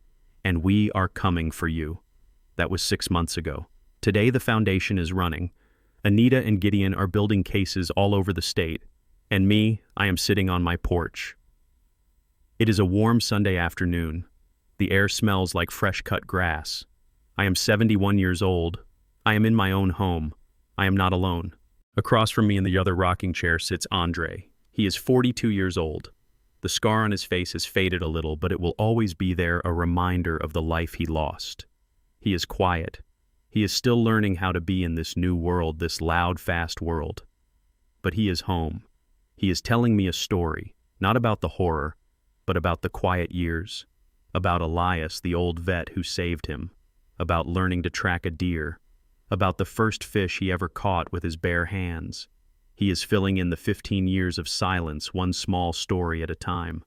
and we are coming for you. That was 6 months ago. Today the foundation is running. Anita and Gideon are building cases all over the state, and me, I am sitting on my porch. It is a warm Sunday afternoon. The air smells like fresh-cut grass. I am 71 years old. I am in my own home. I am not alone. Across from me in the other rocking chair sits Andre. He is 42 years old. The scar on his face has faded a little, but it will always be there, a reminder of the life he lost. He is quiet. He is still learning how to be in this new world, this loud, fast world. But he is home. He is telling me a story, not about the horror, but about the quiet years, about Elias, the old vet who saved him, about learning to track a deer, about the first fish he ever caught with his bare hands. He is filling in the 15 years of silence, one small story at a time.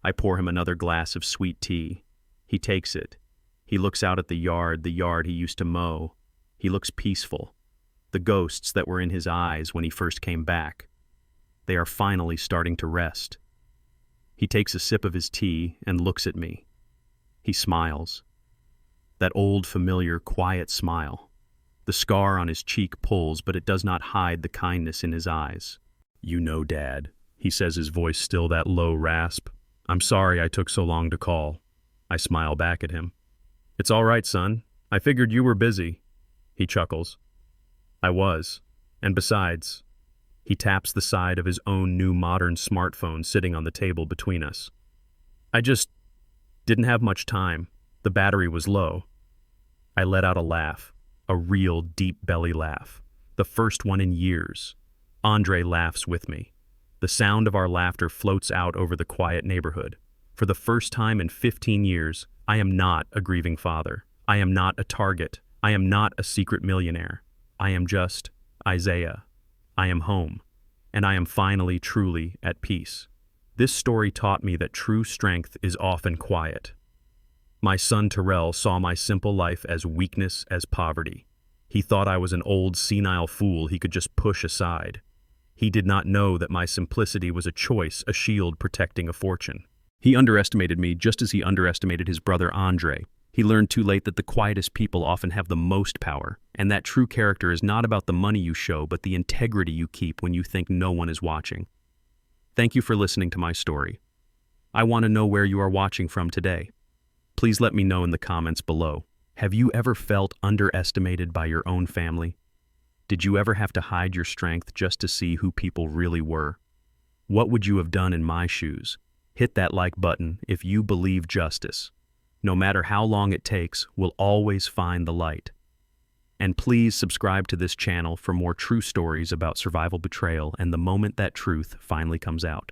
I pour him another glass of sweet tea. He takes it. He looks out at the yard he used to mow. He looks peaceful. The ghosts that were in his eyes when he first came back, they are finally starting to rest. He takes a sip of his tea and looks at me. He smiles. That old, familiar, quiet smile. The scar on his cheek pulls, but it does not hide the kindness in his eyes. "You know, Dad," he says, his voice still that low rasp. "I'm sorry I took so long to call." I smile back at him. "It's all right, son. I figured you were busy." He chuckles. "I was. And besides," he taps the side of his own new modern smartphone sitting on the table between us. "I just didn't have much time. The battery was low." I let out a laugh, a real deep belly laugh, the first one in years. Andre laughs with me. The sound of our laughter floats out over the quiet neighborhood. For the first time in 15 years, I am not a grieving father. I am not a target. I am not a secret millionaire. I am just Isaiah. I am home. And I am finally, truly at peace. This story taught me that true strength is often quiet. My son Terrell saw my simple life as weakness, as poverty. He thought I was an old, senile fool he could just push aside. He did not know that my simplicity was a choice, a shield protecting a fortune. He underestimated me just as he underestimated his brother Andre. He learned too late that the quietest people often have the most power, and that true character is not about the money you show, but the integrity you keep when you think no one is watching. Thank you for listening to my story. I want to know where you are watching from today. Please let me know in the comments below. Have you ever felt underestimated by your own family? Did you ever have to hide your strength just to see who people really were? What would you have done in my shoes? Hit that like button if you believe justice. No matter how long it takes, we'll always find the light. And please subscribe to this channel for more true stories about survival betrayal and the moment that truth finally comes out.